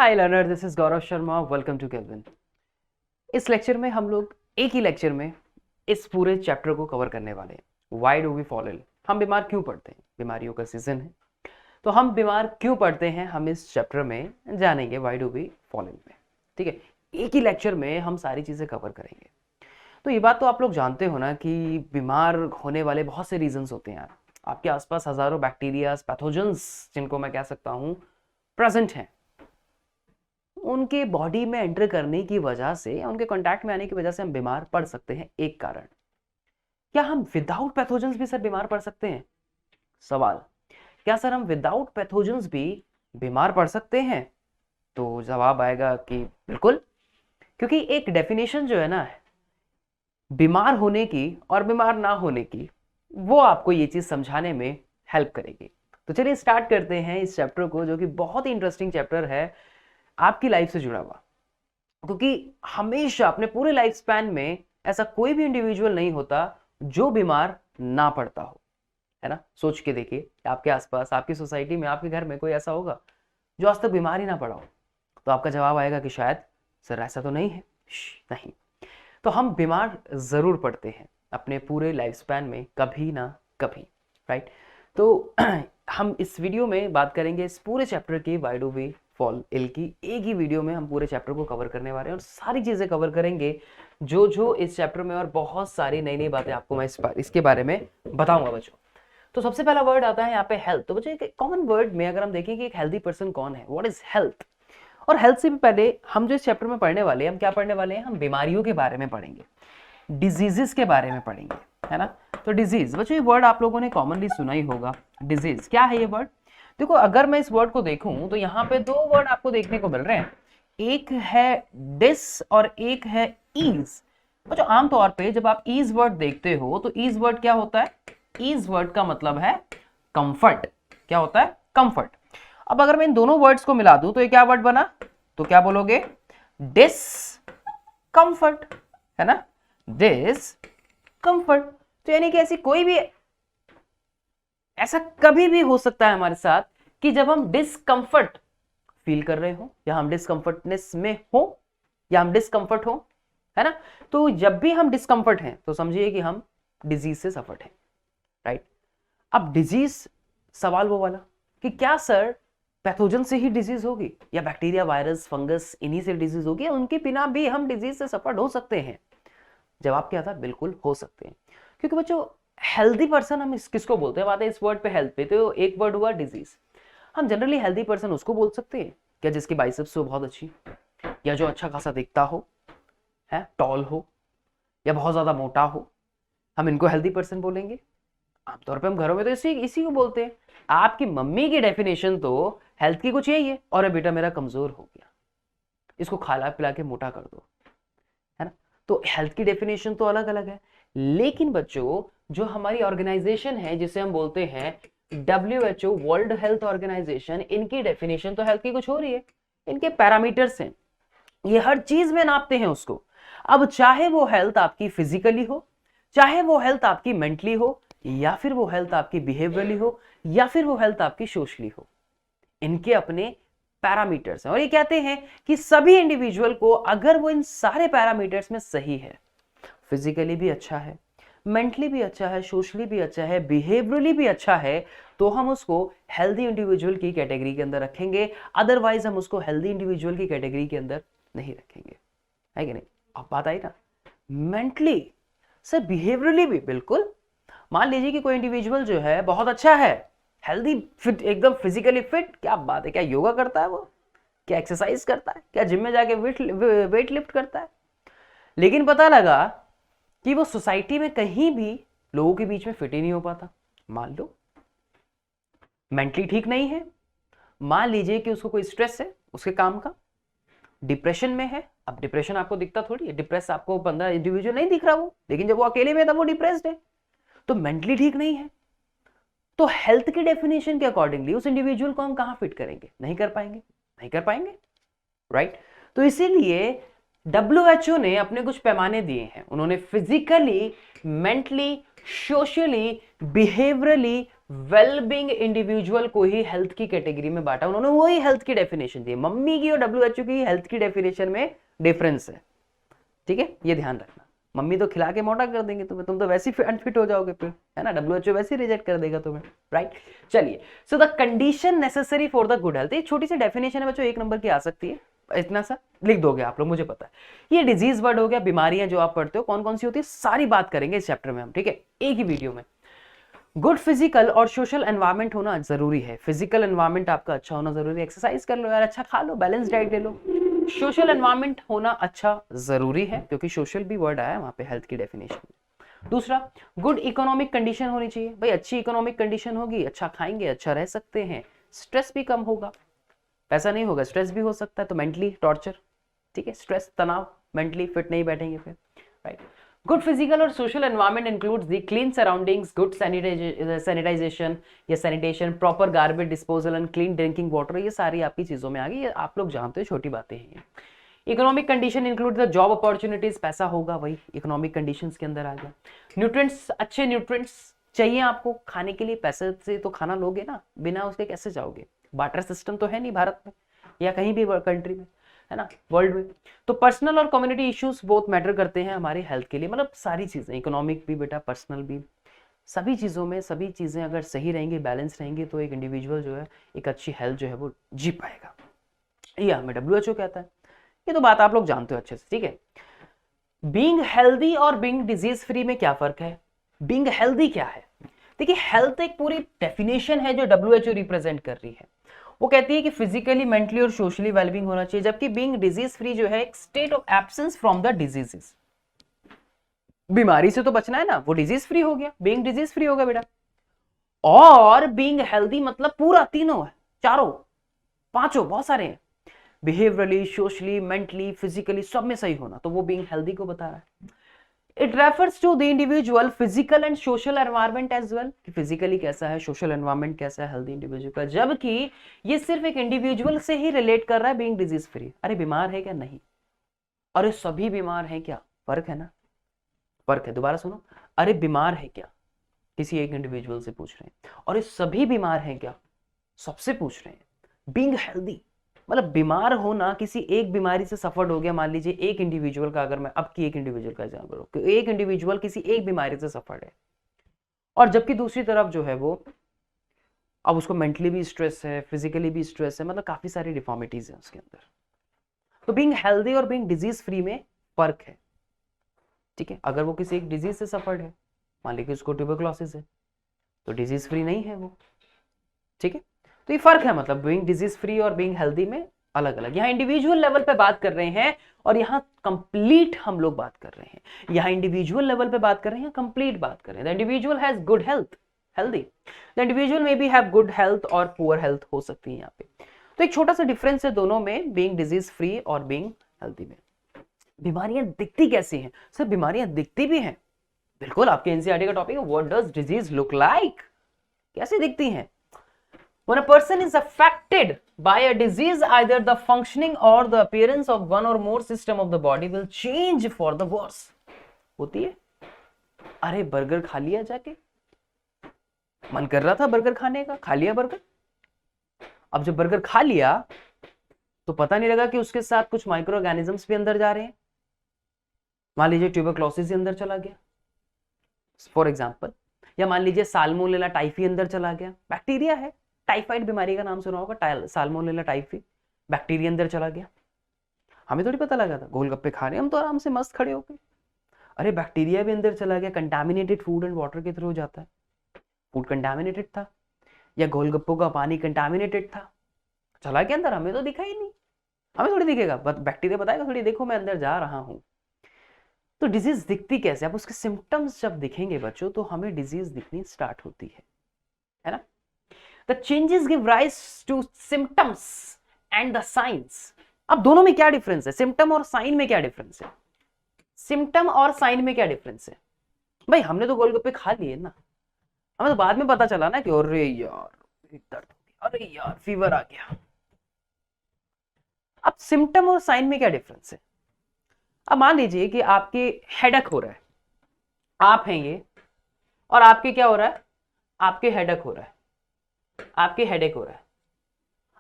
Hi learner, this is Gaurav Sharma. Welcome to Kelvin. इस lecture में हम लोग एक ही लेक्चर में इस पूरे चैप्टर को कवर करने वाले हैं। Why do we fall ill? हम बीमार क्यों पड़ते हैं? बीमारियों का सीजन है, तो हम बीमार क्यों पड़ते हैं हम इस चैप्टर में जानेंगे। Why do we fall ill में, ठीक है, एक ही लेक्चर में हम सारी चीज़ें कवर करेंगे। तो ये बात तो आप लोग जानते हो ना कि बीमार होने वाले बहुत से रीजंस होते हैं यार। आपके आसपास हजारों बैक्टीरियाज, पैथोजेंस, जिनको मैं कह सकता हूँ, प्रेजेंट हैं। उनके बॉडी में एंटर करने की वजह से या उनके कांटेक्ट में आने की वजह से हम बीमार पड़ सकते हैं। एक कारण, क्या हम विदाउट पैथोजेंस भी सर बीमार पड़ सकते हैं? सवाल, क्या सर हम विदाउट पैथोजेंस भी बीमार पड़ सकते हैं? तो जवाब आएगा कि बिल्कुल, क्योंकि एक डेफिनेशन जो है ना बीमार होने की और बीमार ना होने की, वो आपको ये चीज समझाने में हेल्प करेगी। तो चलिए स्टार्ट करते हैं इस चैप्टर को, जो कि बहुत ही इंटरेस्टिंग चैप्टर है आपकी लाइफ से जुड़ा हुआ। क्योंकि हमेशा अपने पूरे लाइफ स्पैन में ऐसा कोई भी इंडिविजुअल नहीं होता जो बीमार ना पड़ता हो, है ना। सोच के देखिए, आपके आसपास, आपकी सोसाइटी में, आपके घर में कोई ऐसा होगा जो आज तक बीमार ही ना पड़ा हो? तो आपका जवाब आएगा कि शायद सर ऐसा तो नहीं है। नहीं, तो हम बीमार जरूर पड़ते हैं अपने पूरे लाइफ स्पैन में, कभी ना कभी, राइट। तो हम इस वीडियो में बात करेंगे इस पूरे चैप्टर की, why do we fall ill की। एक ही वीडियो में हम पूरे चैप्टर को कवर करने वाले हैं और सारी चीजें कवर करेंगे जो जो इस चैप्टर में, और बहुत सारी नई नई बातें आपको मैं इसके बारे में बताऊंगा बच्चों। तो सबसे पहला वर्ड आता है यहाँ पे हेल्थ। तो बच्चों एक कॉमन वर्ड में अगर हम देखें कि एक हेल्दी पर्सन कौन है, व्हाट इज हेल्थ। और हेल्थ से भी पहले हम जो इस चैप्टर में पढ़ने वाले हैं, हम क्या पढ़ने वाले हैं? हम बीमारियों के बारे में पढ़ेंगे, डिजीजेस के बारे में पढ़ेंगे, है ना। तो डिजीज बच्चों, ये वर्ड आप लोगों ने कॉमनली सुना ही होगा। डिजीज क्या है ये वर्ड? देखो, अगर मैं इस वर्ड को देखूं तो यहाँ पे दो वर्ड आपको देखने को मिल रहे हैं, एक है डिस और एक है ईज। बच्चों आमतौर पे जब आप ईज वर्ड देखते हो तो ईज वर्ड क्या होता है? ईज वर्ड का मतलब है कंफर्ट। क्या होता है? कंफर्ट। अब अगर मैं इन दोनों वर्ड्स को मिला दूं तो ये क्या वर्ड बना? तो क्या बोलोगे? डिस कंफर्ट, है ना, डिस कंफर्ट। तो यानी कि ऐसी कोई भी, ऐसा कभी भी हो सकता है हमारे साथ कि जब हम डिस्कंफर्ट फील कर रहे हो, या हम डिस्कंफर्टनेस में हो, या हम डिस्कंफर्ट हो, है ना। तो जब भी हम डिस्कंफर्ट हैं तो समझिए कि हम डिजीज से सफर हैं, राइट। अब डिजीज, सवाल वो वाला कि क्या सर पैथोजन से ही डिजीज होगी, या बैक्टीरिया, वायरस, फंगस, इन्हीं से डिजीज होगी, या उनके बिना भी हम डिजीज से सफर हो सकते हैं? जवाब क्या था? बिल्कुल हो सकते हैं। क्योंकि बच्चों हेल्दी पर्सन हम किसको बोलते हैं? बात है इस वर्ड पे हेल्थ पे, तो एक वर्ड हुआ डिजीज। हम जनरली हेल्दी पर्सन उसको बोल सकते हैं क्या जिसकी बाइसेप्स हो बहुत अच्छी, या जो अच्छा खासा दिखता हो, है, टॉल हो, या बहुत ज्यादा मोटा हो, हम इनको हेल्दी पर्सन बोलेंगे। आमतौर पे हम घरों में तो इसी को बोलते हैं। आपकी मम्मी की डेफिनेशन तो हेल्थ की कुछ यही है, और बेटा मेरा कमजोर हो गया, इसको खिला पिला के मोटा कर दो, है ना। तो हेल्थ की डेफिनेशन तो अलग अलग है। लेकिन बच्चों जो हमारी ऑर्गेनाइजेशन है जिसे हम बोलते हैं WHO, वर्ल्ड हेल्थ ऑर्गेनाइजेशन, इनकी डेफिनेशन तो हेल्थ की कुछ हो रही है। इनके पैरामीटर्स हैं, ये हर चीज में नापते हैं उसको। अब चाहे वो हेल्थ आपकी फिजिकली हो, चाहे वो हेल्थ आपकी मेंटली हो, या फिर वो हेल्थ आपकी बिहेवियरली हो, या फिर वो हेल्थ आपकी सोशली हो, इनके अपने पैरामीटर्स हैं। और ये कहते हैं कि सभी इंडिविजुअल को, अगर वो इन सारे पैरामीटर्स में सही है, फिजिकली भी अच्छा है, मेंटली भी अच्छा है, सोशली भी अच्छा है, बिहेवियरली भी अच्छा है, तो हम उसको हेल्दी इंडिविजुअल की कैटेगरी के अंदर रखेंगे। अदरवाइज हम उसको हेल्दी इंडिविजुअल की कैटेगरी के अंदर नहीं रखेंगे, है कि नहीं। अब बात आई ना मेंटली, सर बिहेवियरली भी बिल्कुल। मान लीजिए कि कोई इंडिविजुअल जो है बहुत अच्छा है, हेल्दी, फिट, एकदम फिजिकली फिट, क्या बात है, क्या योगा करता है वो, क्या एक्सरसाइज करता है, क्या जिम में जाके वेट लिफ्ट करता है, लेकिन पता लगा कि वो सोसाइटी में कहीं भी लोगों के बीच में फिट ही नहीं हो पाता। मान लो मेंटली ठीक नहीं है, मान लीजिए कि उसको कोई स्ट्रेस है उसके काम का, डिप्रेशन में है। अब डिप्रेशन आपको दिखता थोड़ी है, डिप्रेस आपको बंदा, इंडिविजुअल नहीं दिख रहा वो, लेकिन जब वो अकेले में था वो डिप्रेस्ड है, तो मेंटली ठीक नहीं है। तो हेल्थ की डेफिनेशन के अकॉर्डिंगली उस इंडिविजुअल को हम कहां फिट करेंगे? नहीं कर पाएंगे, नहीं कर पाएंगे, राइट। तो इसीलिए WHO ने अपने कुछ पैमाने दिए हैं। उन्होंने physically, mentally, socially, behaviourally, well being individual को ही हेल्थ की कैटेगरी में बांटा, उन्होंने वही हेल्थ की डेफिनेशन दी। मम्मी की और डब्ल्यूएचओ की हेल्थ की डेफिनेशन में डिफरेंस है, ठीक है, ये ध्यान रखना। मम्मी तो खिला के मोटा कर देंगे तुम्हें, तुम तो वैसे ही अनफिट हो जाओगे फिर, है ना, डब्ल्यूएचओ वैसे ही रिजेक्ट कर देगा तुम्हें, राइट। चलिए, so the condition necessary for the good health, एक छोटी सी डेफिनेशन है बच्चों, 1 नंबर की आ सकती है, इतना सा लिख दोगे आप लोग, मुझे पता है। ये डिजीज वर्ड हो गया, बीमारियां जो आप पढ़ते हो कौन कौन सी होती है, सारी बात करेंगे इस चैप्टर में हम, ठीक है, एक ही वीडियो में। गुड फिजिकल और सोशल एनवायरनमेंट होना जरूरी है। फिजिकल एनवायरनमेंट आपका अच्छा होना जरूरी है, एक्सरसाइज कर लो यार, अच्छा खा लो, बैलेंस डाइट ले लो। सोशल एनवायरनमेंट होना अच्छा जरूरी है, क्योंकि सोशल भी वर्ड आया वहां पे हेल्थ की डेफिनेशन में। दूसरा, गुड इकोनॉमिक कंडीशन होनी चाहिए, भाई अच्छी इकोनॉमिक कंडीशन होगी, अच्छा खाएंगे, अच्छा रह सकते हैं, स्ट्रेस भी कम होगा, पैसा नहीं होगा स्ट्रेस भी हो सकता है, तो मेंटली टॉर्चर, ठीक है, स्ट्रेस तनाव, मेंटली फिट नहीं बैठेंगे फिर, राइट। गुड फिजिकल और social environment includes the clean surroundings, good sanitization या sanitation, proper garbage disposal and clean drinking water, ये सारी आपकी चीजों में आ गई, ये आप लोग जानते हो, छोटी बातें हैं। Economic condition include the job opportunities, पैसा होगा, वही इकोनॉमिक कंडीशंस के अंदर आ गया। न्यूट्रिएंट्स, अच्छे न्यूट्रिएंट्स चाहिए आपको खाने के लिए, पैसे से तो खाना लोगे ना, बिना उसके कैसे जाओगे, बार्टर सिस्टम तो है नहीं भारत में या कहीं भी कंट्री में, है ना, वर्ल्ड में। तो पर्सनल और कम्युनिटी इश्यूज बहुत मैटर करते हैं हमारी हेल्थ के लिए, मतलब सारी चीजें, इकोनॉमिक भी बेटा, पर्सनल भी, सभी चीजों में सभी चीजें अगर सही रहेंगी, बैलेंस रहेंगी, तो एक इंडिविजुअल जो है एक अच्छी हेल्थ जो है वो जी पाएगा, ये हमें डब्ल्यूएचओ कहता है। ये तो बात आप लोग जानते हो अच्छे से, ठीक है। बीइंग हेल्दी और बीइंग डिजीज फ्री में क्या फर्क है? बीइंग हेल्दी क्या है? देखिए, हेल्थ एक पूरी डेफिनेशन है जो डब्ल्यूएचओ रिप्रेजेंट कर रही है। वो कहती है कि फिजिकली, मेंटली और सोशली वेलबींग होना चाहिए, जबकि बीइंग डिजीज फ्री जो है एक state of absence from the diseases. बीमारी से तो बचना है ना, वो डिजीज फ्री हो गया, बीइंग डिजीज फ्री हो गया बेटा। और बीइंग हेल्दी मतलब पूरा तीनों है, चारों, पांचों, बहुत सारे हैं, बिहेवियरली, सोशली, मेंटली, फिजिकली, सब में सही होना, तो वो बीइंग हेल्दी को बता रहा है। It refers to the individual physical and social environment as well, कि फिजिकली कैसा है, सोशल एनवायरनमेंट कैसा है हेल्दी इंडिविजुअल का, जबकि ये सिर्फ एक इंडिविजुअल से ही रिलेट कर रहा है बीइंग डिजीज फ्री। अरे बीमार है क्या? नहीं। अरे सभी बीमार हैं क्या? फर्क है ना, फर्क है, दोबारा सुनो। अरे बीमार है क्या, किसी एक इंडिविजुअल से पूछ रहे हैं, और ये सभी बीमार हैं क्या, सबसे पूछ रहे हैं। बीइंग हेल्दी मतलब बीमार होना, किसी एक बीमारी से सफर्ड हो गया, मान लीजिए एक इंडिविजुअल का, अगर मैं अब की एक इंडिविजुअल का एग्जांपल लूं कि एक इंडिविजुअल किसी एक बीमारी से सफर्ड है, और जबकि दूसरी तरफ जो है वो, अब उसको मेंटली भी स्ट्रेस है, फिजिकली भी स्ट्रेस है, मतलब काफी सारी डिफॉर्मिटीज है उसके अंदर। तो बीइंग हेल्दी और बीइंग डिजीज फ्री में फर्क है, ठीक है। अगर वो किसी एक डिजीज से सफर्ड है, मान लीजिए उसको ट्यूबरक्लोसिस है, तो डिजीज फ्री नहीं है वो, ठीक है। तो ये फर्क है, मतलब बीइंग डिजीज फ्री और बीइंग हेल्दी में अलग अलग। यहाँ इंडिविजुअल लेवल पे बात कर रहे हैं, और यहाँ कंप्लीट हम लोग बात कर रहे हैं। यहाँ इंडिविजुअल लेवल पे बात कर रहे हैं, कंप्लीट बात कर रहे हैं। The individual has good health, healthy, the individual may be have good health और पुअर हेल्थ हो सकती है यहाँ पे। तो एक छोटा सा डिफरेंस है दोनों में, बीइंग डिजीज फ्री और बीइंग हेल्दी में। बीमारियां दिखती कैसी हैं? सर बीमारियां दिखती भी हैं, बिल्कुल, आपके एनसीईआरटी का टॉपिक है, what does disease look like, कैसे दिखती हैं? When a person is affected by a disease, either the functioning or the appearance of one or more system of the body will change for the worse. होती है। अरे burger खा लिया जाके, मन कर रहा था बर्गर खाने का, खा लिया बर्गर। अब जब बर्गर खा लिया तो पता नहीं लगा कि उसके साथ कुछ माइक्रो ऑर्गेनिजम्स भी अंदर जा रहे हैं, मान लीजिए ट्यूबरक्लोसिस अंदर चला गया फॉर एग्जाम्पल, या मान लीजिए साल्मोनेला टाइफी अंदर चला गया, बैक्टीरिया है, टाइफाइड बीमारी का नाम सुना होगा, साल्मोनेला टाइफी, बैक्टीरिया अंदर चला गया, हमें थोड़ी पता लगा था, गोलगप्पे खा रहे हम तो आराम से मस्त खड़े हो गए, अरे बैक्टीरिया भी अंदर चला गया, कंटामिनेटेड फूड एंड वाटर के थ्रू जाता है, फूड कंटामिनेटेड था, या गोलगप्पों का पानी कंटामिनेटेड था, चला गया अंदर, हमें तो दिखा ही नहीं, हमें थोड़ी दिखेगा, बैक्टीरिया बताएगा थोड़ी, देखो मैं अंदर जा रहा हूं। तो डिजीज दिखती कैसे? अब उसके सिम्टम्स जब दिखेंगे बच्चों, तो हमें डिजीज दिखनी स्टार्ट होती है ना। The changes give rise to symptoms and the signs. अब दोनों में क्या डिफरेंस है? सिम्टम और साइन में क्या डिफरेंस है? सिम्टम और साइन में क्या डिफरेंस है? भाई हमने तो गोलगप्पे खा लिए ना, हमें तो बाद में पता चला ना कि अरे यार दर्द, अरे यार फीवर आ गया। अब सिम्टम और साइन में क्या डिफरेंस है? अब मान लीजिए कि आपके हेडेक हो रहा है, आप हैं ये, और आपके क्या हो रहा है, आपके हेडेक हो रहा है, आपके हेडेक हो रहा है।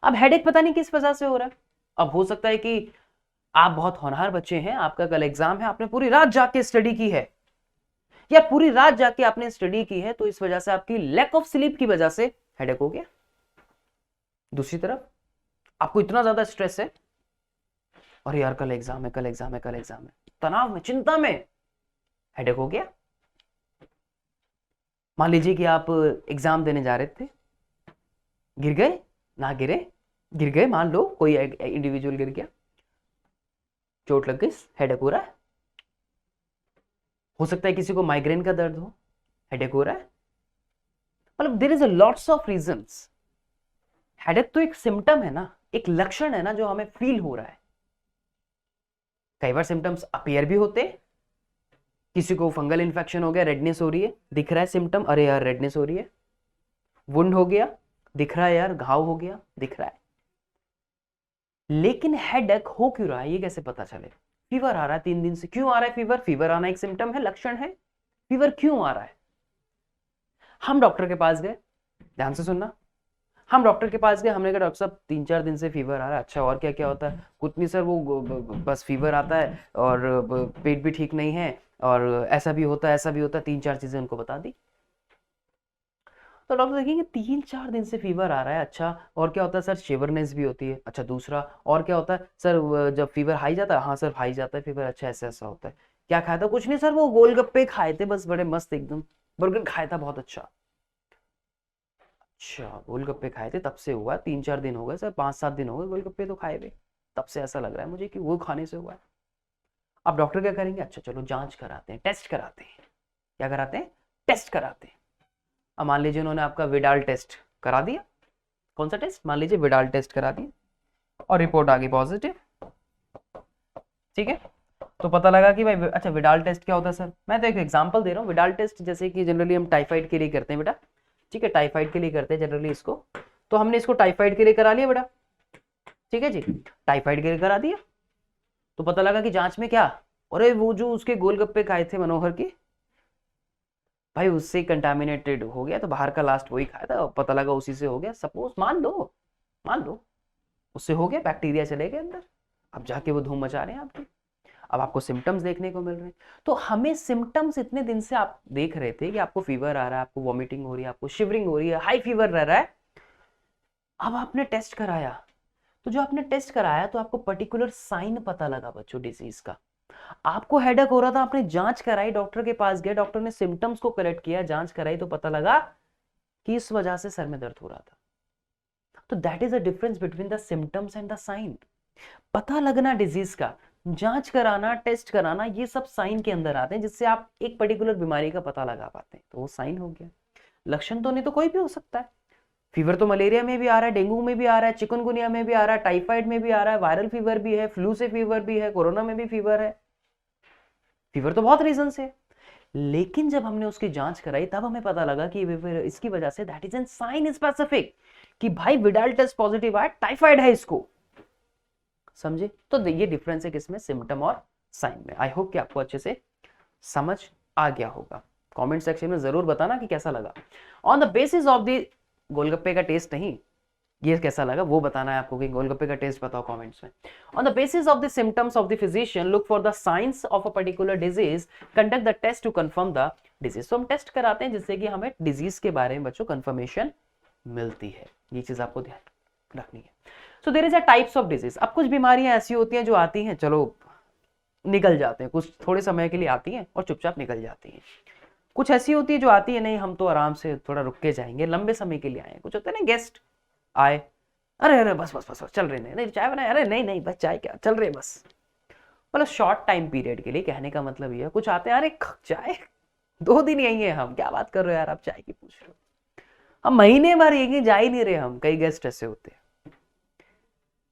अब हेडेक पता नहीं किस वजह से हो रहा है। अब हो सकता है कि आप बहुत होनहार बच्चे हैं, आपका कल एग्जाम है, आपने पूरी रात जाग के स्टडी की है, या पूरी रात जाग के आपने स्टडी की है, तो इस वजह से आपकी लैक ऑफ स्लीप की वजह से हेडेक हो गया। दूसरी तरफ आपको इतना ज्यादा स्ट्रेस है, और यार कल एग्जाम है, कल एग्जाम है, कल एग्जाम है, तनाव में, चिंता में हेडेक हो गया। मान लीजिए कि आप एग्जाम देने जा रहे थे, गिर गए, ना गिरे, गिर गए, मान लो कोई इंडिविजुअल गिर गया, चोट लग गई, हेडेक हो रहा है। हो सकता है किसी को माइग्रेन का दर्द हो, हेडेक हो रहा है। मतलब there is a lots of reasons. Headache तो एक सिम्टम है ना, एक लक्षण है ना, जो हमें फील हो रहा है। कई बार सिम्टम्स अपीयर भी होते, किसी को फंगल इन्फेक्शन हो गया, रेडनेस हो रही है, दिख रहा है सिम्टम, अरे यार रेडनेस हो रही है। वुंड हो गया, दिख रहा है यार घाव हो गया, दिख रहा है। लेकिन हेडेक हो क्यों रहा है, ये कैसे पता चले? फीवर आ रहा है 3 दिन से, क्यों आ रहा है फीवर? फीवर आना एक सिम्टम है, लक्षण है। फीवर क्यों आ रहा है? हम डॉक्टर के पास गए, ध्यान से सुनना, हम डॉक्टर के पास गए, हमने कहा डॉक्टर साहब 3-4 दिन से फीवर आ रहा है। अच्छा, और क्या क्या होता है? कुछ नहीं सर, वो बस फीवर आता है, और पेट भी ठीक नहीं है, और ऐसा भी होता है, ऐसा भी होता है, 3-4 चीजें उनको बता दी। तो डॉक्टर देखेंगे 3-4 दिन से फीवर आ रहा है, अच्छा और क्या होता है सर? शिवरनेस भी होती है। अच्छा, दूसरा और क्या होता है सर? जब फीवर हाई जाता है, हाँ सर हाई जाता है फीवर। अच्छा, ऐसा ऐसा होता है। क्या खाया था? कुछ नहीं सर, वो गोलगप्पे खाए थे बस, बड़े मस्त एकदम, बर्गर खाया था बहुत अच्छा। अच्छा, गोलगप्पे खाए थे तब से हुआ? 3-4 दिन हो गए सर, 5-7 दिन हो गए गोलगप्पे तो खाए हुए, तब से ऐसा लग रहा है मुझे कि वो खाने से हुआ है। अब डॉक्टर क्या करेंगे? अच्छा चलो जांच कराते हैं, टेस्ट कराते हैं। क्या कराते हैं? टेस्ट कराते हैं। अब मान लीजिए उन्होंने आपका विडाल टेस्ट करा दिया। कौन सा टेस्ट? मान लीजिए विडाल टेस्ट करा दिया, और रिपोर्ट आ गई पॉजिटिव। ठीक है, तो पता लगा कि भाई, अच्छा विडाल टेस्ट क्या होता है सर? मैं तो एक एग्जांपल दे रहा हूँ। विडाल टेस्ट जैसे कि जनरली हम टाइफाइड के लिए करते हैं बेटा, ठीक है, टाइफाइड के लिए करते हैं जनरली इसको। तो हमने इसको टाइफाइड के लिए करा लिया बेटा, ठीक है जी, टाइफाइड के लिए करा दिया। तो पता लगा कि जांच में क्या, अरे वो जो उसके गोलगप्पे खाए थे मनोहर के, भाई उससे कंटामिनेटेड हो गया, तो बाहर का लास्ट वही खाया था, पता लगा उसी से हो गया। सपोज मान लो उससे हो गया, बैक्टीरिया चले गए अंदर, अब जाके वो धूम मचा रहे हैं आपके। अब आपको सिम्टम्स देखने को मिल रहे हैं। तो हमें सिम्टम्स इतने दिन से आप देख रहे थे कि आपको फीवर आ रहा है, आपको वॉमिटिंग हो रही है, आपको शिवरिंग हो रही है, हाई फीवर रह रहा है। अब आपने टेस्ट कराया, तो जो आपने टेस्ट कराया तो आपको पर्टिकुलर साइन पता लगा बच्चों डिजीज का। आपको हेडेक हो रहा था, आपने जांच कराई, डॉक्टर के पास गए, डॉक्टर ने सिम्टम्स को कलेक्ट किया, जांच कराई, तो पता लगा कि इस वजह से सर में दर्द हो रहा था। तो that is a difference between the symptoms and the sign. पता लगना डिजीज का, जांच कराना, टेस्ट कराना, ये सब साइन के अंदर आते हैं, जिससे आप एक पर्टिकुलर बीमारी का पता लगा पाते हैं। तो वो साइन हो गया। लक्षण तो नहीं तो कोई भी हो सकता है। फीवर तो मलेरिया में भी आ रहा है, डेंगू में भी आ रहा है, चिकनगुनिया में भी आ रहा है, टाइफाइड में भी आ रहा है, वायरल फीवर भी है, फ्लू से फीवर भी है, कोरोना में भी फीवर है। फीवर तो बहुत रीजन से। लेकिन जब हमने उसकी जांच कराई तब हमें पता लगा कि इसकी वजह से that is an sign specific, कि भाई विडाल टेस्ट पॉजिटिव आया, टाइफाइड है इसको। समझे? तो ये डिफरेंस है किसमें? सिम्टम और साइन में। आई होप कि आपको अच्छे से समझ आ गया होगा। कमेंट सेक्शन में जरूर बताना कि कैसा लगा। On the basis of the golgappe का टेस्ट नहीं, ये कैसा लगा वो बताना है आपको, कि गोलगप्पे का टेस्ट बताओ कमेंट्स में। On the basis of the symptoms of the physician look for the signs of a particular disease, conduct the test to confirm the disease. तो हम टेस्ट कराते हैं जिससे कि हमें डिजीज के बारे में बच्चों कंफर्मेशन मिलती है। ये चीज आपको ध्यान रखनी है। So there is a types of disease. अब कुछ बीमारियां ऐसी होती हैं जो आती हैं, चलो निकल जाते हैं, कुछ थोड़े समय के लिए आती हैं और चुपचाप निकल जाती हैं। कुछ ऐसी होती है जो आती है, नहीं हम तो आराम से थोड़ा रुक के जाएंगे, लंबे समय के लिए आए। कुछ होते हैं ना, गेस्ट आए, अरे अरे बस बस बस, बस चल रहे, नहीं चाय बनाए, अरे नहीं नहीं बस चाय क्या, चल रहे बस। मतलब शॉर्ट टाइम पीरियड के लिए। कहने का मतलब ये है, कुछ आते हैं, अरे चाय 2 दिन यही है, हम क्या बात कर रहे हो यार, आप चाय की पूछ रहे हो, हम महीने भर यही जा ही नहीं रहे हम। कई गेस्ट ऐसे होते हैं,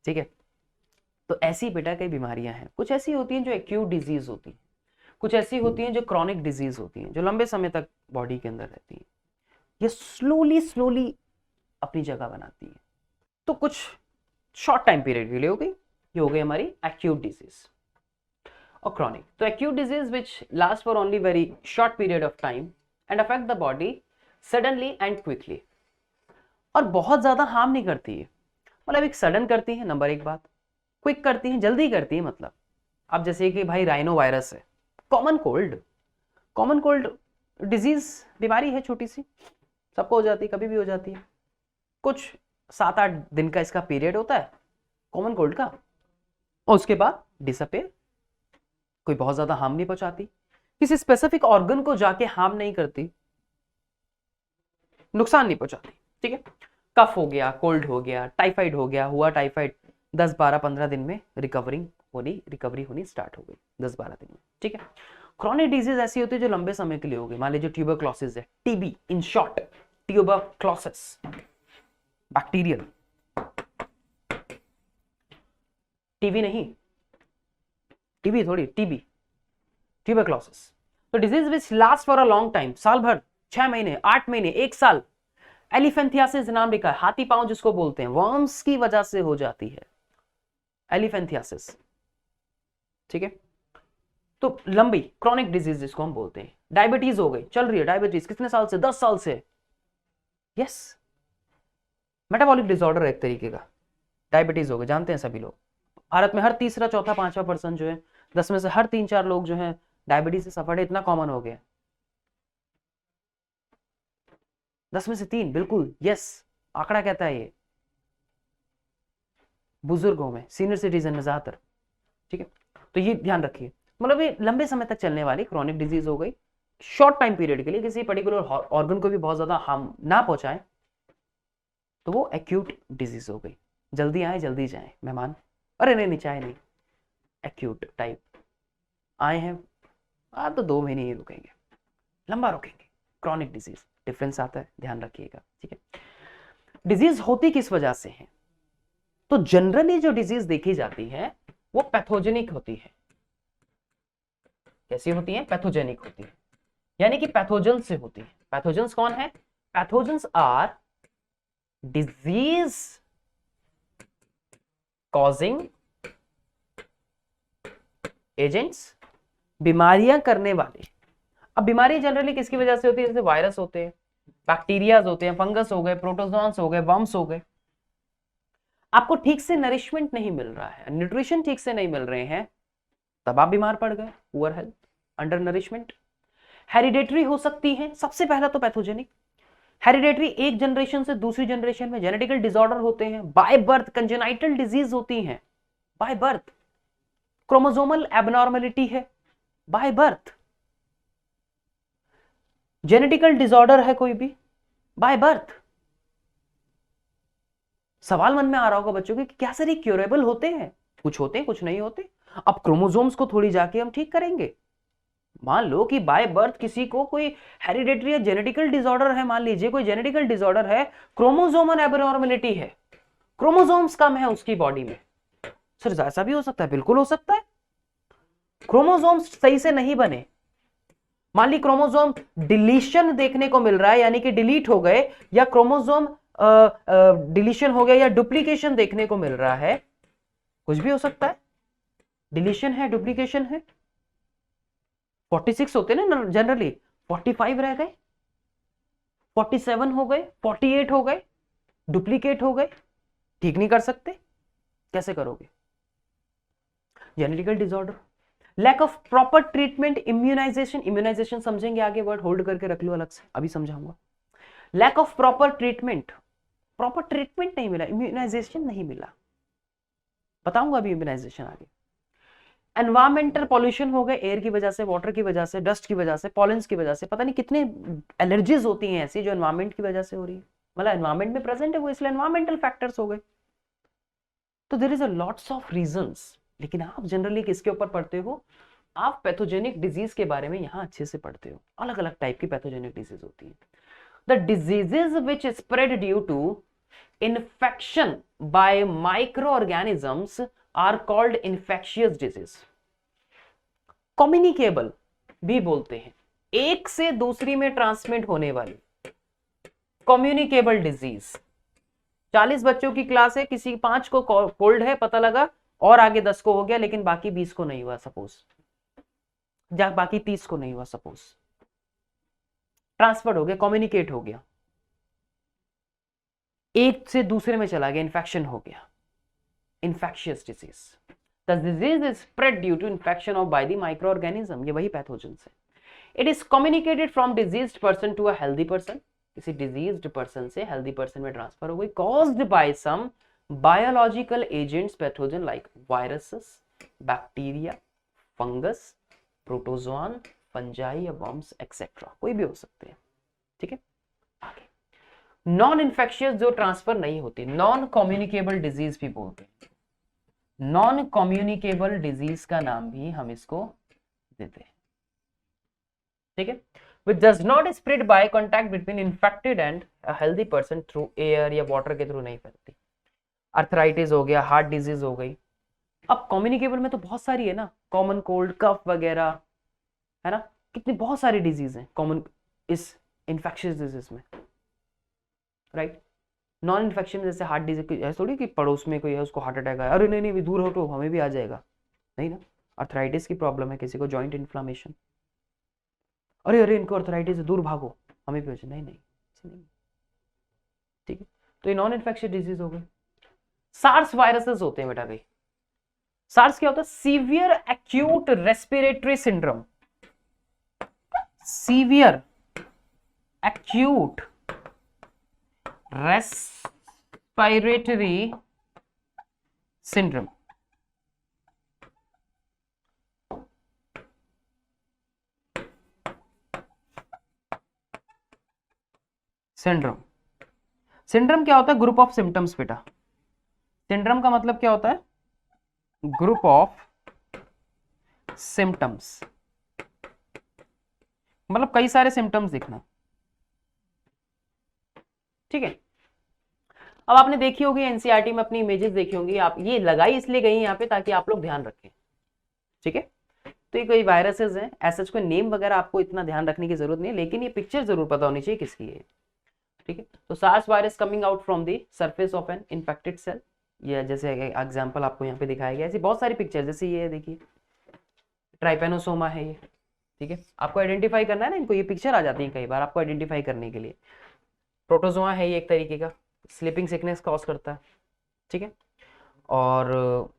ठीक है। तो ऐसी बेटा कई बीमारियां हैं। कुछ ऐसी होती हैं जो एक्यूट डिजीज होती है, कुछ ऐसी होती हैं जो क्रॉनिक डिजीज होती हैं, जो लंबे समय तक बॉडी के अंदर रहती है, ये स्लोली स्लोली अपनी जगह बनाती है। तो कुछ शॉर्ट टाइम पीरियड के लिए हो गई, ये हो गई हमारी एक्यूट डिजीज। और chronic, तो acute disease which lasts for only very short period of time and affect the body suddenly and quickly, और बहुत ज्यादा हार्म नहीं करती है। मतलब एक सडन करती है, नंबर एक बात, क्विक करती है, जल्दी करती है। मतलब अब जैसे कि भाई राइनो वायरस है, कॉमन कोल्ड डिजीज, बीमारी है छोटी सी, सबको हो जाती है, कभी भी हो जाती है। कुछ 7-8 दिन का इसका पीरियड होता है कॉमन कोल्ड का, और उसके बाद डिसअपेयर। कोई बहुत ज्यादा हार्म नहीं पहुंचाती, किसी स्पेसिफिक ऑर्गन को जाके हार्म नहीं करती, नुकसान नहीं पहुंचाती। ठीक है, कफ हो गया, कोल्ड हो गया, टाइफाइड हो गया, हुआ टाइफाइड, 10-12-15 दिन में रिकवरी होनी स्टार्ट हो गई, 10-12 दिन में। ठीक है, क्रॉनिक डिजीज ऐसी होती है जो लंबे समय के लिए हो गई। मान लीजिए ट्यूबरक्लोसिस है, TB in short, tuberculosis, bacterial, TB नहीं, टीबी थोड़ी, टीबी, ट्यूबरक्लोसिस। तो disease which last for a long time, साल भर, 6 महीने, 8 महीने, 1 साल। एलिफेंथियासिस नाम लिखा है, हाथी पांव जिसको बोलते हैं, वर्म्स की वजह से हो जाती है एलिफेंथियासिस। ठीक है, तो लंबी क्रॉनिक डिजीज जिसको हम बोलते हैं। डायबिटीज हो गई, चल रही है डायबिटीज, कितने साल से? 10 साल से। यस, मेटाबॉलिक डिसऑर्डर है एक तरीके का, डायबिटीज हो गई, जानते हैं सभी लोग। भारत में हर तीसरा, चौथा, पांचवा पर्सन जो है, 10 में से हर 3-4 लोग जो है डायबिटीज से सफर है, इतना कॉमन हो गया। 10 में से 3, बिल्कुल, यस, आंकड़ा कहता है ये, बुजुर्गों में, सीनियर सिटीजन में ज्यादातर। ठीक है, तो ये ध्यान रखिए, मतलब ये लंबे समय तक चलने वाली क्रॉनिक डिजीज हो गई, शॉर्ट टाइम पीरियड के लिए, किसी पर्टिकुलर ऑर्गन को भी बहुत ज्यादा हार्म ना पहुंचाए, तो वो एक्यूट डिजीज हो गई। जल्दी आए जल्दी जाए मेहमान, अरे नहीं चाहे नहीं, एक्यूट टाइप आए हैं आप तो 2 महीने ही रुकेंगे, लंबा रुकेंगे, क्रॉनिक डिजीज, डिफरेंस आता है, ध्यान रखिएगा। ठीक है, डिजीज होती किस वजह से है? तो जनरली जो डिजीज देखी जाती है वो पैथोजेनिक होती है। कैसी होती है? पैथोजेनिक होती है, यानी कि पैथोजन से होती है। पैथोजेंस कौन है? Pathogens are disease causing agents, बीमारियां करने वाले। अब बीमारी जनरली किसकी वजह से होती है? जैसे वायरस होते हैं, बैक्टीरियाज होते हैं, फंगस हो गए, प्रोटोजोन्स हो गए, वर्म्स हो गए। आपको ठीक से नरिशमेंट नहीं मिल रहा है, न्यूट्रिशन ठीक से नहीं मिल रहे हैं, तब आप बीमार पड़ गए, poor health, under nourishment. Hereditary हो सकती है, सबसे पहला तो पैथोजेनिक। हेरिडेटरी एक जनरेशन से दूसरी जनरेशन में जेनेटिकल डिसऑर्डर होते हैं, बाय बर्थ कंजेनाइटल डिजीज होती हैं, बाय बर्थ। क्रोमोसोमल एबनॉर्मेलिटी है, बाय बर्थ। जेनेटिकल डिसऑर्डर है कोई भी, बाय बर्थ। सवाल मन में आ रहा होगा बच्चों के कि क्या सर ये क्योरेबल होते हैं? कुछ होते हैं, कुछ नहीं होते। अब क्रोमोसोम्स को थोड़ी जाके हम ठीक करेंगे। मान लो कि बाय बर्थ किसी को कोई हेरिडेटरी या जेनेटिकल डिसऑर्डर है, मान लीजिए कोई जेनेटिकल डिसऑर्डर है, क्रोमोसोमल एबनॉर्मेलिटी है, क्रोमोसोम्स कम है उसकी बॉडी में। सर ऐसा भी हो सकता है? बिल्कुल हो सकता है। क्रोमोसोम्स सही से नहीं बने, मान ली क्रोमोसोम डिलीशन देखने को मिल रहा है, यानी कि डिलीट हो गए, या क्रोमोसोम डिलीशन हो गया या डुप्लीकेशन देखने को मिल रहा है, कुछ भी हो सकता है। डिलीशन है, डुप्लीकेशन है, 46 होते ना जनरली, 45 रह गए, 47 हो गए, 48 हो गए, डुप्लीकेट हो गए, ठीक नहीं कर सकते, कैसे करोगे? Genetical disorder. Lack of proper treatment, immunization, immunization समझेंगे आगे, वर्ड होल्ड करके रख लो अलग से, अभी समझाऊंगा। लैक ऑफ प्रॉपर ट्रीटमेंट नहीं मिला, इम्यूनाइजेशन नहीं मिला, बताऊंगा अभी इम्यूनाइजेशन आगे। एनवायरमेंटल पॉल्यूशन हो गए, एयर की वजह से, वाटर की वजह से, डस्ट की वजह से, पॉलेंस की वजह से, पता नहीं कितने एलर्जीज होती हैं ऐसी जो एनवायरमेंट की वजह से हो रही है, मतलब एनवायरमेंट में प्रेजेंट है वो, इसलिए एनवायरमेंटल फैक्टर्स हो गए। तो there is a lots of reasons, लेकिन आप जनरली किसके ऊपर पढ़ते हो? आप पैथोजेनिक डिजीज के बारे में यहां अच्छे से पढ़ते हो। अलग अलग टाइप की पैथोजेनिक डिजीज होती है। The diseases which spread due to infection by micro organisms are called infectious disease. Communicable भी बोलते हैं, एक से दूसरी में ट्रांसमिट होने वाली कम्युनिकेबल डिजीज। 40 बच्चों की क्लास है, किसी 5 को कोल्ड है पता लगा, और आगे 10 को हो गया, लेकिन बाकी 20 को नहीं हुआ सपोज, या बाकी 30 को नहीं हुआ सपोज। ट्रांसफर्ड हो गया, कम्युनिकेट हो गया, एक से दूसरे में चला गया, इन्फेक्शन हो गया, infectious disease. The disease is spread due to infection of by the microorganism, ये वही पैथोजन से। It is communicated from diseased person to a healthy person, किसी डिजीज्ड पर्सन से हेल्दी पर्सन में ट्रांसफर हो गई, caused by some biological agents pathogen like viruses, bacteria, fungus, protozoan, fungi या worms etcetera, कोई भी हो सकते हैं। ठीक है, आगे नॉन इन्फेक्शियस जो ट्रांसफर नहीं होती, नॉन कम्युनिकेबल डिजीज भी बोलते हैं। नॉन कम्युनिकेबल डिजीज का नाम भी हम इसको देते हैं। ठीक है, which does not spread by contact between infected and a healthy person through air या water के थ्रू नहीं फैलती। अर्थराइटिस हो गया, हार्ट डिजीज हो गई। अब कम्युनिकेबल में तो बहुत सारी है ना, कॉमन कोल्ड, कफ वगैरह, है ना, कितनी बहुत सारी डिजीज हैं कॉमन इस इन्फेक्शियस डिजीज में, राइट। नॉन इन्फेक्शन जैसे हार्ट डिजीज, ऐसा थोड़ी कि पड़ोस में कोई है उसको हार्ट अटैक आया, अरे नहीं नहीं दूर हटो हमें भी आ जाएगा, नहीं ना। अर्थराइटिस की प्रॉब्लम है किसी को, जॉइंट इन्फ्लामेशन, अरे अरे इनको अर्थराइटिस है दूर भागो हमें भी हो जाए, नहीं नहीं। ठीक है, तो ये नॉन इन्फेक्शियस डिजीज हो गई। सार्स वायरसेस होते हैं बेटा भाई। सार्स क्या होता है? Severe acute respiratory syndrome, severe acute respiratory syndrome. Syndrome, syndrome क्या होता है? ग्रुप ऑफ सिम्टम्स बेटा। सिंड्रोम का मतलब क्या होता है? ग्रुप ऑफ सिम्टम्स, मतलब कई सारे सिम्टम्स दिखना। ठीक है, अब आपने देखी होगी एनसीईआरटी में अपनी इमेजेस देखी होंगी, आप ये लगाई इसलिए गई यहाँ पे ताकि आप लोग ध्यान रखें। ठीक है, तो ये कोई वायरसेस हैं, ऐसा कोई नेम वगैरह आपको इतना ध्यान रखने की जरूरत नहीं है, लेकिन ये पिक्चर जरूर पता होनी चाहिए किसकी है। ठीक है, तो SARS virus coming out from the surface of an infected cell, ये जैसे एग्जांपल आपको यहाँ पे दिखाया गया, ऐसी बहुत सारी पिक्चर, जैसे ये देखिए ट्राइपेनोसोमा है ये। ठीक है, आपको आइडेंटिफाई करना है ना इनको, ये पिक्चर आ जाती है कई बार आपको आइडेंटिफाई करने के लिए। प्रोटोजोआ है ये एक तरीके का, स्लीपिंग सिकनेस कॉज करता है। ठीक है, और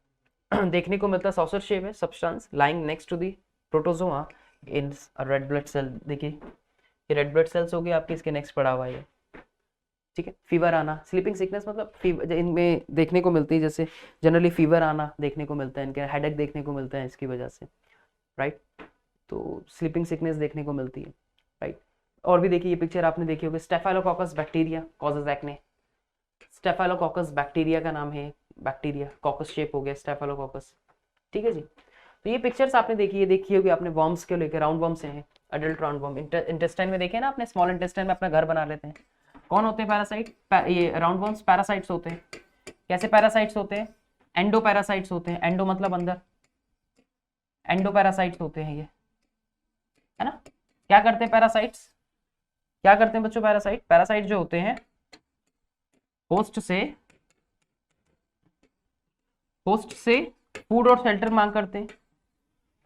देखने को मिलता है सॉसर शेप है substance lying next to the protozoa in red blood cell. देखिए ये रेड ब्लड सेल्स हो गए आपके, इसके नेक्स्ट पड़ा हुआ है। ठीक है, फीवर आना, स्लीपिंग सिकनेस मतलब फीवर इनमें देखने को मिलती है, जैसे जनरली फीवर आना देखने को मिलता है, इनके हेडेक देखने को मिलता है इसकी वजह से, राइट। तो स्लीपिंग सिकनेस देखने को मिलती है, राइट। और भी देखिए ये पिक्चर आपने देखी होगी, staphylococcus bacteria causes acne. Staphylococcus bacteria का नाम है, बैक्टीरिया कॉकस शेप हो गया स्टेफाइलोकोकस। ठीक है जी, तो ये पिक्चर्स आपने देखी होगी आपने, वर्म्स के लेकर, राउंड वर्म्स हैं, अडल्ट राउंड वर्म। इंटेस्टाइन में देखे ना आपने, स्मॉल इंटेस्टाइन में अपना घर बना लेते हैं। कौन होते हैं पैरासाइट? ये राउंड वर्म्स पैरासाइट्स होते हैं। कैसे पैरासाइट्स होते हैं? एंडो पैरासाइट्स होते हैं, एंडो मतलब अंदर, एंडो पैरासाइट्स होते हैं ये, है ना। क्या करते हैं पैरासाइट्स? क्या करते हैं बच्चों पैरासाइट? पैरासाइट जो होते हैं होस्ट से फूड और शेल्टर मांग करते हैं,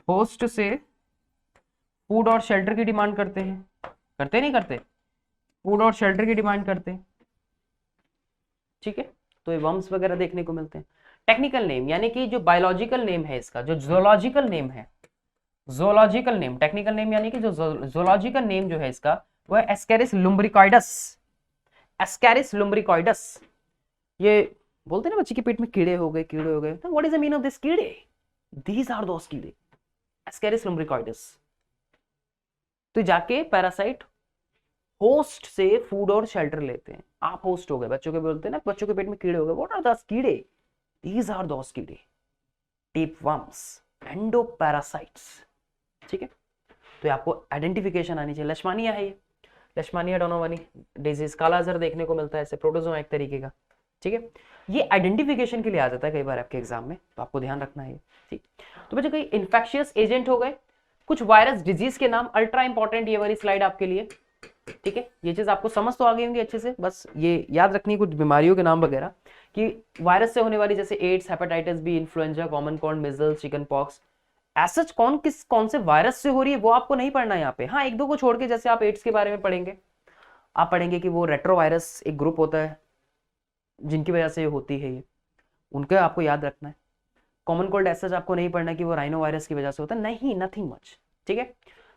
होस्ट से फूड और शेल्टर की डिमांड करते हैं, करते नहीं करते? फूड और शेल्टर की डिमांड करते हैं। ठीक है, तो ये वर्म्स वगैरह देखने को मिलते हैं। टेक्निकल नेम यानी कि जो बायोलॉजिकल नेम है इसका, जो जोलॉजिकल नेम है, जोलॉजिकल नेम, टेक्निकल नेम यानी कि जो जोलॉजिकल नेम जो है इसका वो है एस्केरिस लुम्ब्रिकॉइडस। एस्केरिस लुम्ब्रिकॉइडस, ये बोलते हैं ना बच्चे के पेट में कीड़े हो गए, कीड़े हो गए, तो what is the meaning of this कीड़े? दीज आर दोस कीड़े, एस्केरिस लुम्ब्रिकॉइडस। तो जाके पैरासाइट होस्ट से फूड और शेल्टर लेते हैं। आप होस्ट हो गए, बच्चों के बोलते हैं ना बच्चों के पेट में कीड़े हो गए, व्हाट आर दोस कीड़े? दीज आर दोस कीड़े, टेपवर्म्स, एंडोपैरासाइट्स। ठीक है, तो आपको आइडेंटिफिकेशन आनी चाहिए। लेशमानिया है ये, लेशमानिया डोनोवानी डिजीज, काला अजहर देखने को मिलता है, ऐसे प्रोटोजोआ एक तरीके का। ठीक है, ये आइडेंटिफिकेशन के लिए आ जाता है कई बार आपके एग्जाम में, तो आपको ध्यान रखना है। ठीक, तो बच्चों कोई इन्फेक्शियस एजेंट हो गए, कुछ वायरस डिजीज के नाम, अल्ट्रा इंपॉर्टेंट ये वाली स्लाइड आपके लिए। ठीक है, ये चीज आपको समझ तो आ गई होंगी अच्छे से, बस ये याद रखनी कुछ बीमारियों के नाम वगैरह कि वायरस से होने वाली, जैसे AIDS, hepatitis B, influenza, common cold, measles, chicken pox, ऐसा कौन से वायरस से हो रही है वो आपको नहीं पढ़ना है यहाँ पे। हाँ, एक दो को छोड़ के, जैसे आप एड्स के बारे में पढ़ेंगे, आप पढ़ेंगे कि वो रेट्रोवायरस एक ग्रुप होता है जिनकी वजह से होती है ये, उनका आपको याद रखना है। कॉमन कोल्ड ऐसा आपको नहीं पढ़ना कि वो राइनो वायरस की वजह से होता है, नहीं, नथिंग मच, ठीक है।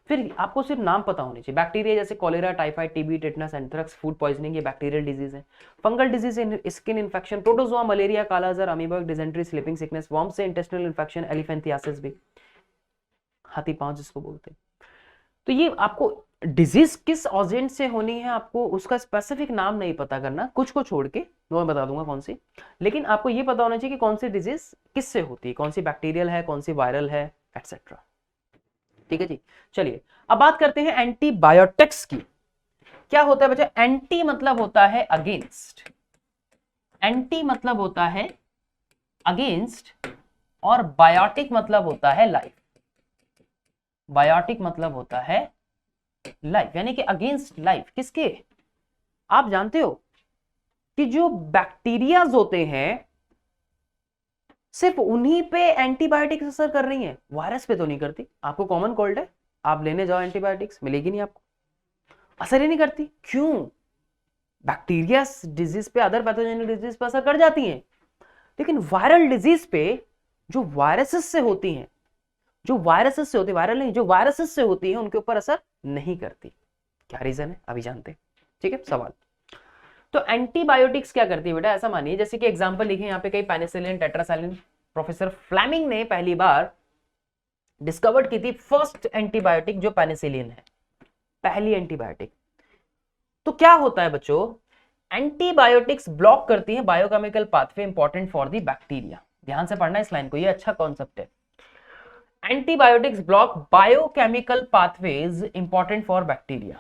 फिर आपको सिर्फ नाम पता होने चाहिए। बैक्टीरिया जैसे cholera, typhoid, TB, tetanus, anthrax, food poisoning, ये बैक्टीरियल डिजीज है। Fungal disease, skin infection, protozoa, malaria, kalazar, amoeba, dysentery, sleeping sickness, worm से इंटेस्टिनल इन्फेक्शन, एलिफेंथियासिस भी, हाथी पांव जिसको बोलते हैं। तो ये आपको डिजीज किस ऑजेंट से होनी है, आपको उसका स्पेसिफिक नाम नहीं पता करना, कुछ को छोड़ के, मैं बता दूंगा कौन सी, लेकिन आपको ये पता होना चाहिए कि कौन सी डिजीज किससे होती है, कौन सी बैक्टीरियल है, कौन सी वायरल है, एटसेट्रा। ठीक है जी। चलिए अब बात करते हैं एंटीबायोटिक्स की। क्या होता है बच्चा? एंटी मतलब होता है अगेंस्ट, एंटी मतलब होता है अगेंस्ट, और बायोटिक मतलब होता है लाइफ। बायोटिक मतलब होता है लाइफ, यानी कि अगेंस्ट लाइफ। किसके? आप जानते हो कि जो बैक्टीरियाज होते हैं सिर्फ उन्हीं पे एंटीबायोटिक्स असर कर रही हैं, वायरस पे तो नहीं करती। आपको कॉमन कोल्ड है, आप लेने जाओ एंटीबायोटिक्स, मिलेगी नहीं आपको, असर ही नहीं करती। क्यों? बैक्टीरिया डिजीज पे, अदर पैथोजेनिक डिजीज पे असर कर जाती हैं, लेकिन वायरल डिजीज पे जो वायरसेस से होती हैं, जो वायरसेस से होती है, वायरल नहीं, जो वायरसेस से होती है, उनके ऊपर असर नहीं करती। क्या रीजन है अभी जानते हैं, ठीक है। सवाल, तो एंटीबायोटिक्स क्या करती है बेटा? ऐसा मानिए, जैसे कि एग्जांपल लिखे यहाँ पे, कई पेनिसिलिन, टेट्रासाइक्लिन, प्रोफेसर फ्लेमिंग ने पहली बार डिस्कवर्ड की थी फर्स्ट एंटीबायोटिक जो पेनिसिलिन है, पहली एंटीबायोटिक। तो क्या होता है बच्चों? एंटीबायोटिक्स ब्लॉक करती है biochemical pathway important for the bacteria. ध्यान से पढ़ना इस लाइन को, ये अच्छा कॉन्सेप्ट है। Antibiotics block biochemical pathways important for bacteria.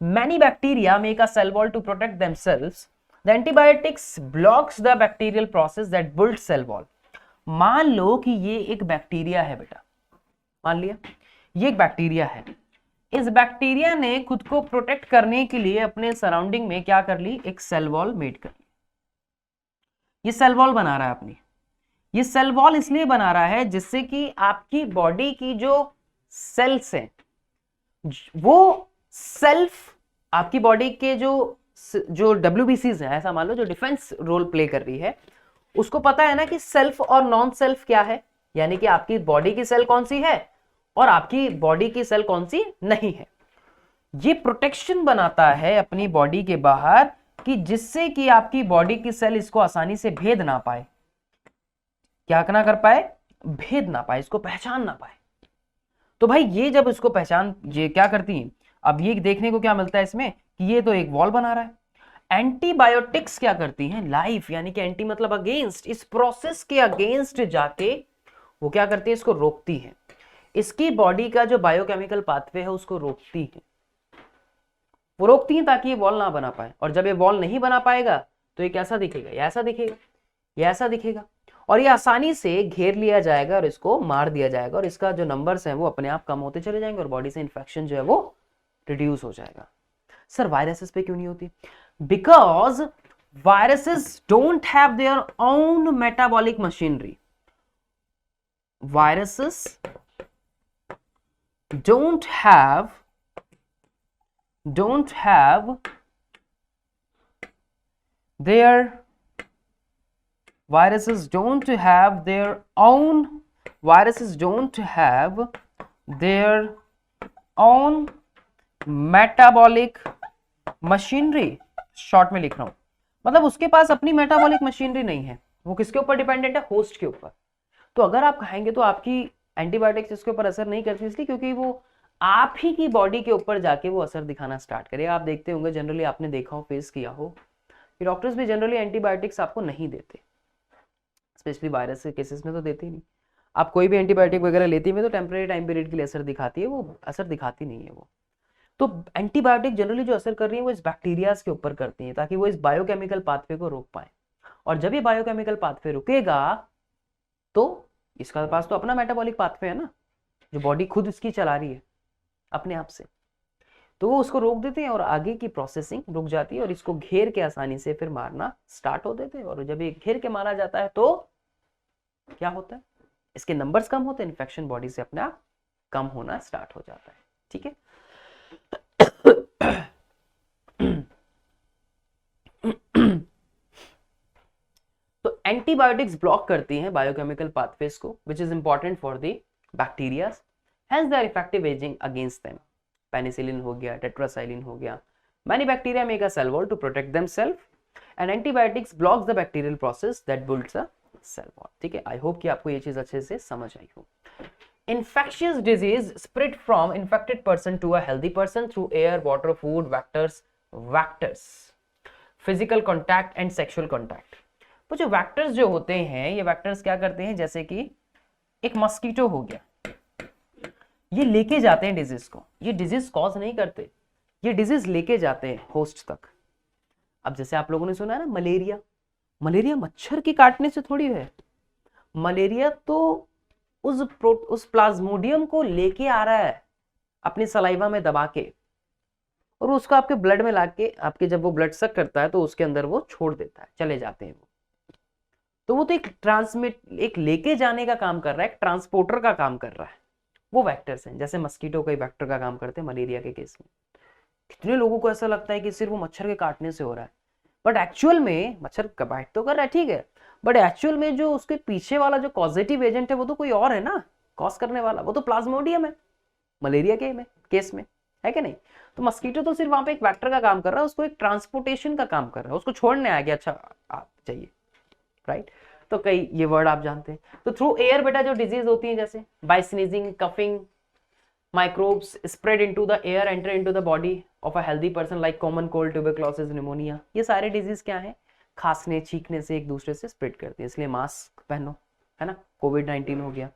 Many bacteria make a cell wall to protect themselves. The antibiotics blocks the bacterial process that builds cell wall. मान लो कि ये एक बैक्टीरिया है बेटा, मान लिया ये एक बैक्टीरिया है। इस बैक्टीरिया ने खुद को प्रोटेक्ट करने के लिए अपने सराउंडिंग में क्या कर ली? एक सेल वॉल मेड कर ली। ये सेल वॉल बना रहा है अपनी। ये सेल वॉल इसलिए बना रहा है जिससे कि आपकी बॉडी की जो सेल्स हैं वो सेल्फ, आपकी बॉडी के जो डब्ल्यूबीसीज है, ऐसा मान लो, जो डिफेंस रोल प्ले कर रही है, उसको पता है ना कि सेल्फ और नॉन सेल्फ क्या है, यानी कि आपकी बॉडी की सेल कौन सी है और आपकी बॉडी की सेल कौन सी नहीं है। ये प्रोटेक्शन बनाता है अपनी बॉडी के बाहर, कि जिससे कि आपकी बॉडी की सेल इसको आसानी से भेद ना पाए, क्या ना कर पाए, भेद ना पाए, इसको पहचान ना पाए। तो भाई ये जब इसको पहचान, ये क्या करती है, अब ये देखने को क्या मिलता है इसमें कि ये तो एक वॉल बना रहा है। एंटीबायोटिक्स क्या करती हैं? लाइफ, यानी कि एंटी मतलब अगेंस्ट, इस प्रोसेस के अगेंस्ट जाके वो क्या करती है? इसको रोकती है। इसकी बॉडी का जो बायोकेमिकल पाथवे है उसको रोकती है, वो रोकती है ताकि ये वॉल ना बना पाए। और जब ये वॉल नहीं बना पाएगा तो ये कैसा दिखेगा? ये ऐसा दिखेगा, ये ऐसा दिखेगा, और ये आसानी से घेर लिया जाएगा और इसको मार दिया जाएगा, और इसका जो नंबर्स हैं वो अपने आप कम होते चले जाएंगे और बॉडी से इन्फेक्शन जो है वो रिड्यूस हो जाएगा। सर वायरसेस पे क्यों नहीं होती? Because viruses don't have their own metabolic machinery. Viruses don't have their viruses don't have their own metabolic machinery. Short में लिख रहा हूं, मतलब उसके पास अपनी मेटाबॉलिक मशीनरी नहीं है। वो किसके ऊपर डिपेंडेंट है? होस्ट के ऊपर। तो अगर आप खाएंगे तो आपकी एंटीबायोटिक्स इसके ऊपर असर नहीं करती, इसलिए क्योंकि वो आप ही की बॉडी के ऊपर जाके वो असर दिखाना स्टार्ट करेगा। आप देखते होंगे, जनरली आपने देखा हो, फेस किया हो कि डॉक्टर्स भी जनरली एंटीबायोटिक्स आपको नहीं देते, स्पेशली वायरस के केसेस में तो देते ही नहीं। आप कोई भी एंटीबायोटिक वगैरह लेती है तो टेम्परेरी टाइम पीरियड के लिए असर दिखाती है, वो असर दिखाती नहीं है वो। तो एंटीबायोटिक जनरली जो असर कर रही है वो इस बैक्टीरियाज के ऊपर करती है, ताकि वो इस बायोकेमिकल पाथवे को रोक पाए। और जब ये बायोकेमिकल पाथवे रुकेगा तो इसका पास तो अपना मेटाबॉलिक पाथवे है ना, जो बॉडी खुद इसकी चला रही है अपने आप से, तो वो उसको रोक देते हैं और आगे की प्रोसेसिंग रुक जाती है और इसको घेर के आसानी से फिर मारना स्टार्ट हो देते हैं। और जब ये घेर के मारा जाता है तो क्या होता है? इसके नंबर्स कम होते हैं, इन्फेक्शन बॉडी से अपने आप कम होना स्टार्ट हो जाता है। ठीक है। तो एंटीबायोटिक्स ब्लॉक करती हैं बायोकेमिकल पाथवेज को, which is important for the bacteria, hence they are effective agents against them. Penicillin हो गया, टेट्रासाइलिन हो गया, many bacteria make a cell wall to protect themselves and antibiotics blocks the bacterial process that builds a cell wall. ठीक है, I hope कि आपको ये चीज अच्छे से समझ आई हो। Infectious disease spread from infected person to a healthy person through air, water, food, vectors, physical contact and sexual contact। वो जो vectors जो होते हैं, ये vectors क्या करते हैं, जैसे कि एक मस्कीटो हो गया, ये लेके जाते हैं डिजीज को, ये डिजीज कॉज नहीं करते, ये डिजीज लेके जाते हैं होस्ट तक। अब जैसे आप लोगों ने सुना है ना मलेरिया, मलेरिया मच्छर के काटने से थोड़ी है, मलेरिया तो उस प्लाज्मोडियम को लेके आ रहा है अपनी सलाइवा में दबा के, और उसको आपके ब्लड में लाके, आपके जब वो ब्लड सक करता है तो उसके अंदर वो छोड़ देता है, चले जाते हैं वो। तो वो तो एक लेके जाने का काम कर रहा है, एक ट्रांसपोर्टर का काम कर रहा है। वो वेक्टर्स हैं, जैसे मस्कीटो कई वेक्टर का काम करते हैं मलेरिया के केस में। कितने लोगों को ऐसा लगता है कि सिर्फ वो मच्छर के काटने से हो रहा है, बट एक्चुअल में मच्छर का बाइट तो कर रहा है, ठीक है, बट एक्चुअल में जो उसके पीछे वाला जो कॉजेटिव एजेंट है वो तो कोई और है ना, कॉज करने वाला वो तो प्लाज्मोडियम है मलेरिया के केस में, है कि नहीं। तो मस्कीटो तो सिर्फ वहां पे एक वेक्टर का काम कर रहा है, उसको एक ट्रांसपोर्टेशन का काम कर रहा है, उसको छोड़ने आ गया, अच्छा आप चाहिए, राइट। तो कई ये वर्ड आप जानते हैं। तो थ्रू एयर बेटा जो डिजीज होती है, जैसे by sneezing, coughing, microbes spread into the air, enter into the body of a healthy person like common cold, tuberculosis, pneumonia, ये सारे डिजीज क्या है, खांसने छींकने से एक दूसरे से स्प्रेड करती है, इसलिए मास्क पहनो, है ना। कोविड-19 हो गया,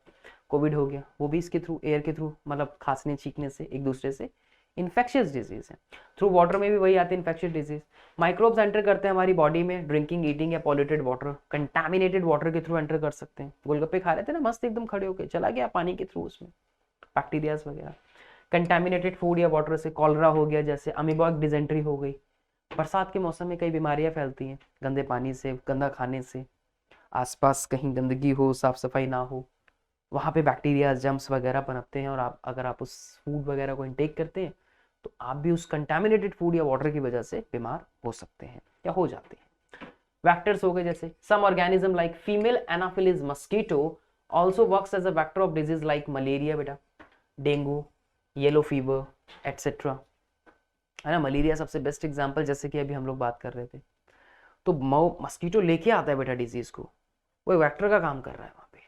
कोविड हो गया, वो भी इसके थ्रू, एयर के थ्रू, मतलब खांसने छींकने से एक दूसरे से इन्फेक्शियस डिजीज है। थ्रू वाटर में भी वही आती है इन्फेक्शियस डिजीज। माइक्रोब्स एंटर करते हैं हमारी बॉडी में ड्रिंकिंग, ईटिंग या पॉल्यूटेड वाटर, कंटामिनेटेड वाटर के थ्रू एंटर कर सकते हैं। गोलगप्पे खा रहे थे ना मस्त एकदम खड़े होके, चला गया पानी के थ्रू उसमें बैक्टीरियाज वगैरह। कंटामिनेटेड फूड या वाटर से कॉलरा हो गया, जैसे अमीबॉइक डिजेंट्री हो गई। बरसात के मौसम में कई बीमारियां फैलती हैं गंदे पानी से, गंदा खाने से, आसपास कहीं गंदगी हो, साफ सफाई ना हो, वहाँ पे बैक्टीरिया, जम्स वगैरह पनपते हैं, और अगर आप उस फूड वगैरह को इनटेक करते हैं तो आप भी उस कंटामिनेटेड फूड या वाटर की वजह से बीमार हो सकते हैं या हो जाते हैं। वेक्टर्स हो गए, जैसे some organism like female anopheles mosquito also works as a vector of disease like malaria बेटा, डेंगू, येलो फीवर एटसेट्रा, है ना। मलेरिया सबसे बेस्ट एग्जाम्पल, जैसे कि अभी हम लोग बात कर रहे थे। तो मस्कीटो लेके आता है बेटा डिजीज को, वो वेक्टर का काम कर रहा है वहां पे,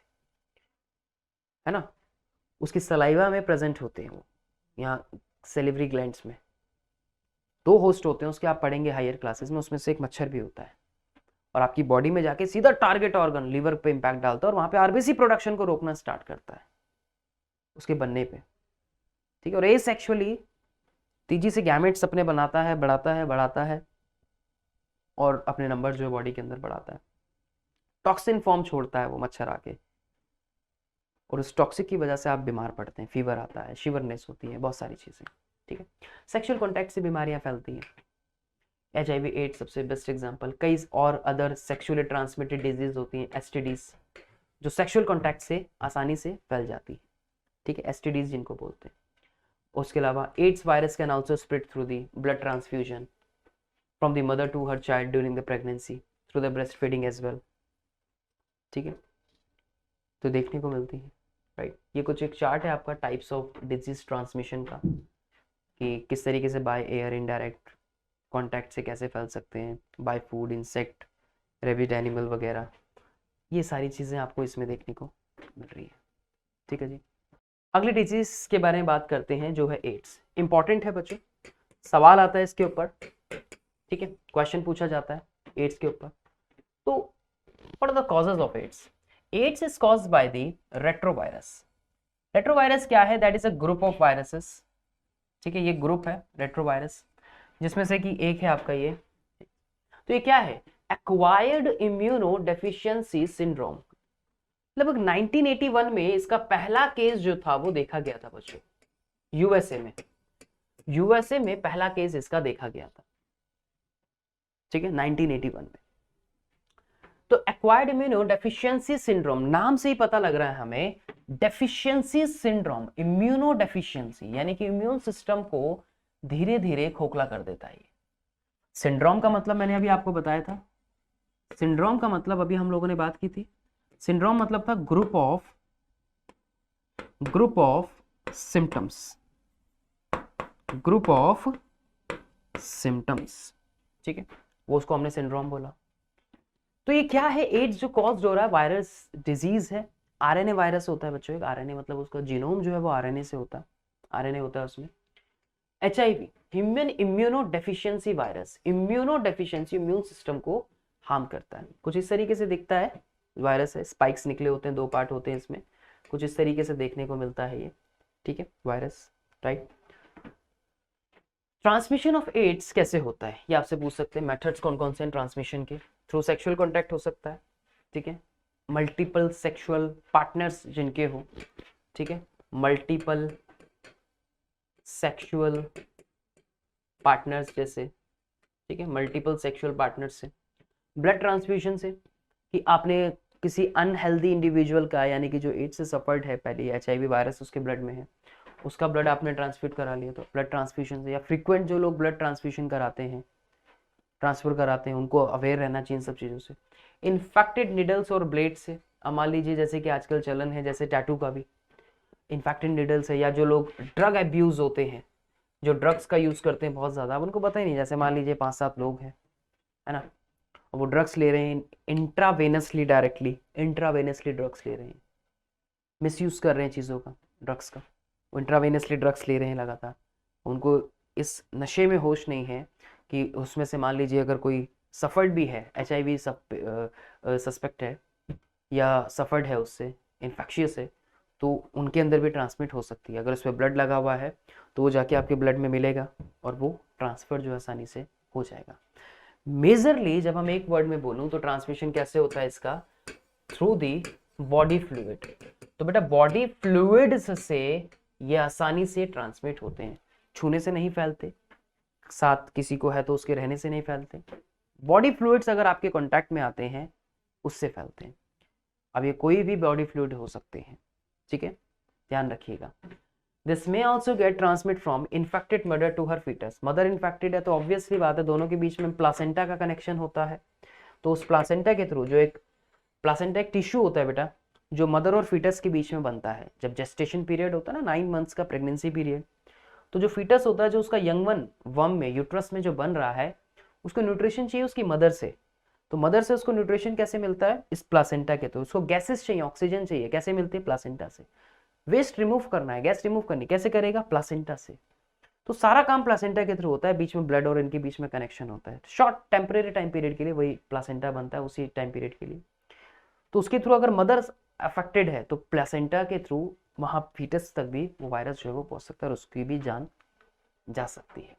है ना। उसकी सलाइवा में प्रेजेंट होते हैं वो, यहाँ सेलिवरी ग्लैंड्स में 2 होस्ट होते हैं उसके, आप पढ़ेंगे हायर क्लासेस में, उसमें से एक मच्छर भी होता है, और आपकी बॉडी में जाके सीधा टारगेट ऑर्गन लीवर पे इंपैक्ट डालता है, और वहां पे आरबीसी प्रोडक्शन को रोकना स्टार्ट करता है उसके बनने पे, ठीक है। और एसेक्सुअली तेजी से गैमेट्स अपने बनाता है, बढ़ाता है, और अपने नंबर जो है बॉडी के अंदर बढ़ाता है। टॉक्सिन फॉर्म छोड़ता है वो मच्छर आके, और उस टॉक्सिक की वजह से आप बीमार पड़ते हैं, फीवर आता है, शिवरनेस होती है, बहुत सारी चीजें, ठीक है। सेक्सुअल कॉन्टैक्ट से बीमारियां फैलती हैं, HIV एड्स सबसे बेस्ट एग्जांपल, कई और अदर सेक्सुअली ट्रांसमिटेड डिजीज होती हैं, STDs, जो सेक्सुअल कॉन्टैक्ट से आसानी से फैल जाती है, ठीक है, STDs जिनको बोलते हैं। उसके अलावा AIDS virus can also spread through the blood transfusion from the mother to her child during the pregnancy through the breast feeding as well, ठीक है। तो देखने को मिलती है, राइट। ये कुछ एक चार्ट है आपका टाइप्स ऑफ डिजीज ट्रांसमिशन का, कि किस तरीके से बाय एयर, इनडायरेक्ट कॉन्टैक्ट से कैसे फैल सकते हैं, by food, insect, rabid animal वगैरह, ये सारी चीज़ें आपको इसमें देखने को मिल रही है, ठीक है जी। अगली डिजीज के बारे में बात करते हैं जो है एड्स। इंपॉर्टेंट है बच्चों, सवाल आता है इसके ऊपर, ठीक है, क्वेश्चन पूछा जाता है एड्स के ऊपर। तो what are the causes of AIDS? AIDS is caused by the retrovirus. Retrovirus क्या है? That is a group of viruses, ठीक है, ये ग्रुप है रेट्रोवायरस, जिसमें से कि एक है आपका ये। तो ये क्या है? Acquired immuno deficiency syndrome. लगभग 1981 में इसका पहला केस जो था वो देखा गया था बच्चों, यूएसए में पहला केस इसका देखा गया था, ठीक है, 1981 में। तो एक्वायर्ड इम्यूनो डेफिशिएंसी सिंड्रोम, नाम से ही पता लग रहा है हमें, डेफिशिएंसी सिंड्रोम, इम्यूनो डेफिशिएंसी, यानी कि इम्यून सिस्टम को धीरे धीरे खोखला कर देता है। सिंड्रोम का मतलब मैंने अभी आपको बताया था, सिंड्रोम का मतलब अभी हम लोगों ने बात की थी, सिंड्रोम मतलब था group of symptoms, group of symptoms, ठीक है, वो उसको हमने सिंड्रोम बोला। तो ये क्या है, एड्स जो कॉज्ड हो रहा है, वायरस डिजीज है, आरएनए वायरस होता है बच्चों, एक आरएनए मतलब उसका जीनोम जो है वो आरएनए से होता है, आरएनए होता है उसमें। HIV, human immunodeficiency virus, immuno deficiency, immune system को हार्म करता है, कुछ इस तरीके से दिखता है वायरस है, स्पाइक्स निकले होते हैं, 2 पार्ट होते हैं इसमें, कुछ इस तरीके से देखने को मिलता है ये, ठीक है, virus, right. Transmission of AIDS कैसे होता है ये आपसे पूछ सकते हैं, मेथड्स कौन कौन से हैं ट्रांसमिशन के, थ्रू सेक्सुअल कॉन्टैक्ट हो सकता है, ठीक है, मल्टीपल सेक्सुअल पार्टनर्स जिनके हो, ठीक है, मल्टीपल सेक्सुअल पार्टनर्स जैसे, ठीक है, मल्टीपल सेक्सुअल पार्टनर्स से, ब्लड ट्रांसफ्यूजन से, कि आपने किसी अनहेल्दी इंडिविजुअल का, यानी कि जो एड्स से सफर्ड है पहले, एचआईवी वायरस उसके ब्लड में है, उसका ब्लड आपने ट्रांसफ्यूट करा लिया, तो ब्लड ट्रांसफ्यूजन से, या फ्रीक्वेंट जो लोग ब्लड ट्रांसफ्यूजन कराते हैं, ट्रांसफर कराते हैं, उनको अवेयर रहना चाहिए इन सब चीज़ों से। इन्फेक्टेड निडल्स और ब्लेड से, अब मान लीजिए जैसे कि आजकल चलन है जैसे टैटू का भी, इन्फेक्टेड निडल्स है, या जो लोग ड्रग एब्यूज होते हैं, जो ड्रग्स का यूज़ करते हैं बहुत ज़्यादा, अब उनको पता ही नहीं, जैसे मान लीजिए 5-7 लोग हैं, है ना, वो ड्रग्स ले रहे हैं इंट्रावेनसली, डायरेक्टली इंट्रावेनसली ड्रग्स ले रहे हैं, मिसयूज़ कर रहे हैं चीज़ों का, ड्रग्स का, वो इंट्रावेनसली ड्रग्स ले रहे हैं लगातार, उनको इस नशे में होश नहीं है कि उसमें से मान लीजिए अगर कोई सफर्ड भी है, एचआईवी सस्पेक्ट है या सफर्ड है उससे, इन्फेक्शियस है, तो उनके अंदर भी ट्रांसमिट हो सकती है, अगर उस पर ब्लड लगा हुआ है तो वो जाके आपके ब्लड में मिलेगा और वो ट्रांसफ़र जो आसानी से हो जाएगा। मेजरली जब हम एक वर्ड में बोलूं तो ट्रांसमिशन कैसे होता है इसका, थ्रू दी बॉडी फ्लूइड, तो बेटा बॉडी फ्लूइड्स से ये आसानी से ट्रांसमिट होते हैं, छूने से नहीं फैलते, साथ किसी को है तो उसके रहने से नहीं फैलते, बॉडी फ्लूइड्स अगर आपके कांटेक्ट में आते हैं उससे फैलते हैं। अब ये कोई भी बॉडी फ्लूइड हो सकते हैं, ठीक है, ध्यान रखिएगा। This may also get transmit from infected mother to her foetus, mother infected है तो ऑब्वियसली बात है दोनों के बीच में प्लासेंटा का कनेक्शन होता है, तो उस प्लासेंटा के थ्रू, जो एक प्लासेंटा एक टिश्यू होता है बेटा, जो मदर और फीटस के बीच में बनता है, जब जेस्टेशन पीरियड होता है ना, 9 मंथ्स का प्रेगनेंसी पीरियड, तो जो फीटस होता है, जो उसका यंग वन वर्म में, यूट्रस में जो बन रहा है, उसको न्यूट्रिशन चाहिए उसकी मदर से, तो मदर से उसको न्यूट्रिशन कैसे मिलता है, इस प्लासेंटा के थ्रू, उसको गैसेस चाहिए, ऑक्सीजन चाहिए, कैसे मिलती है, प्लासेंटा से। वेस्ट रिमूव करना है, गैस रिमूव करनी, कैसे करेगा, प्लासेंटा से, तो सारा काम प्लासेंटा के थ्रू होता है, बीच में ब्लड और इनके बीच में कनेक्शन होता है, शॉर्ट टेम्परेरी टाइम पीरियड के लिए वही प्लासेंटा बनता है, उसी टाइम पीरियड के लिए, तो उसके थ्रू अगर मदर अफेक्टेड है तो प्लासेंटा के थ्रू वहां फीटस तक भी वो वायरस जो है वो पहुंच सकता है और उसकी भी जान जा सकती है।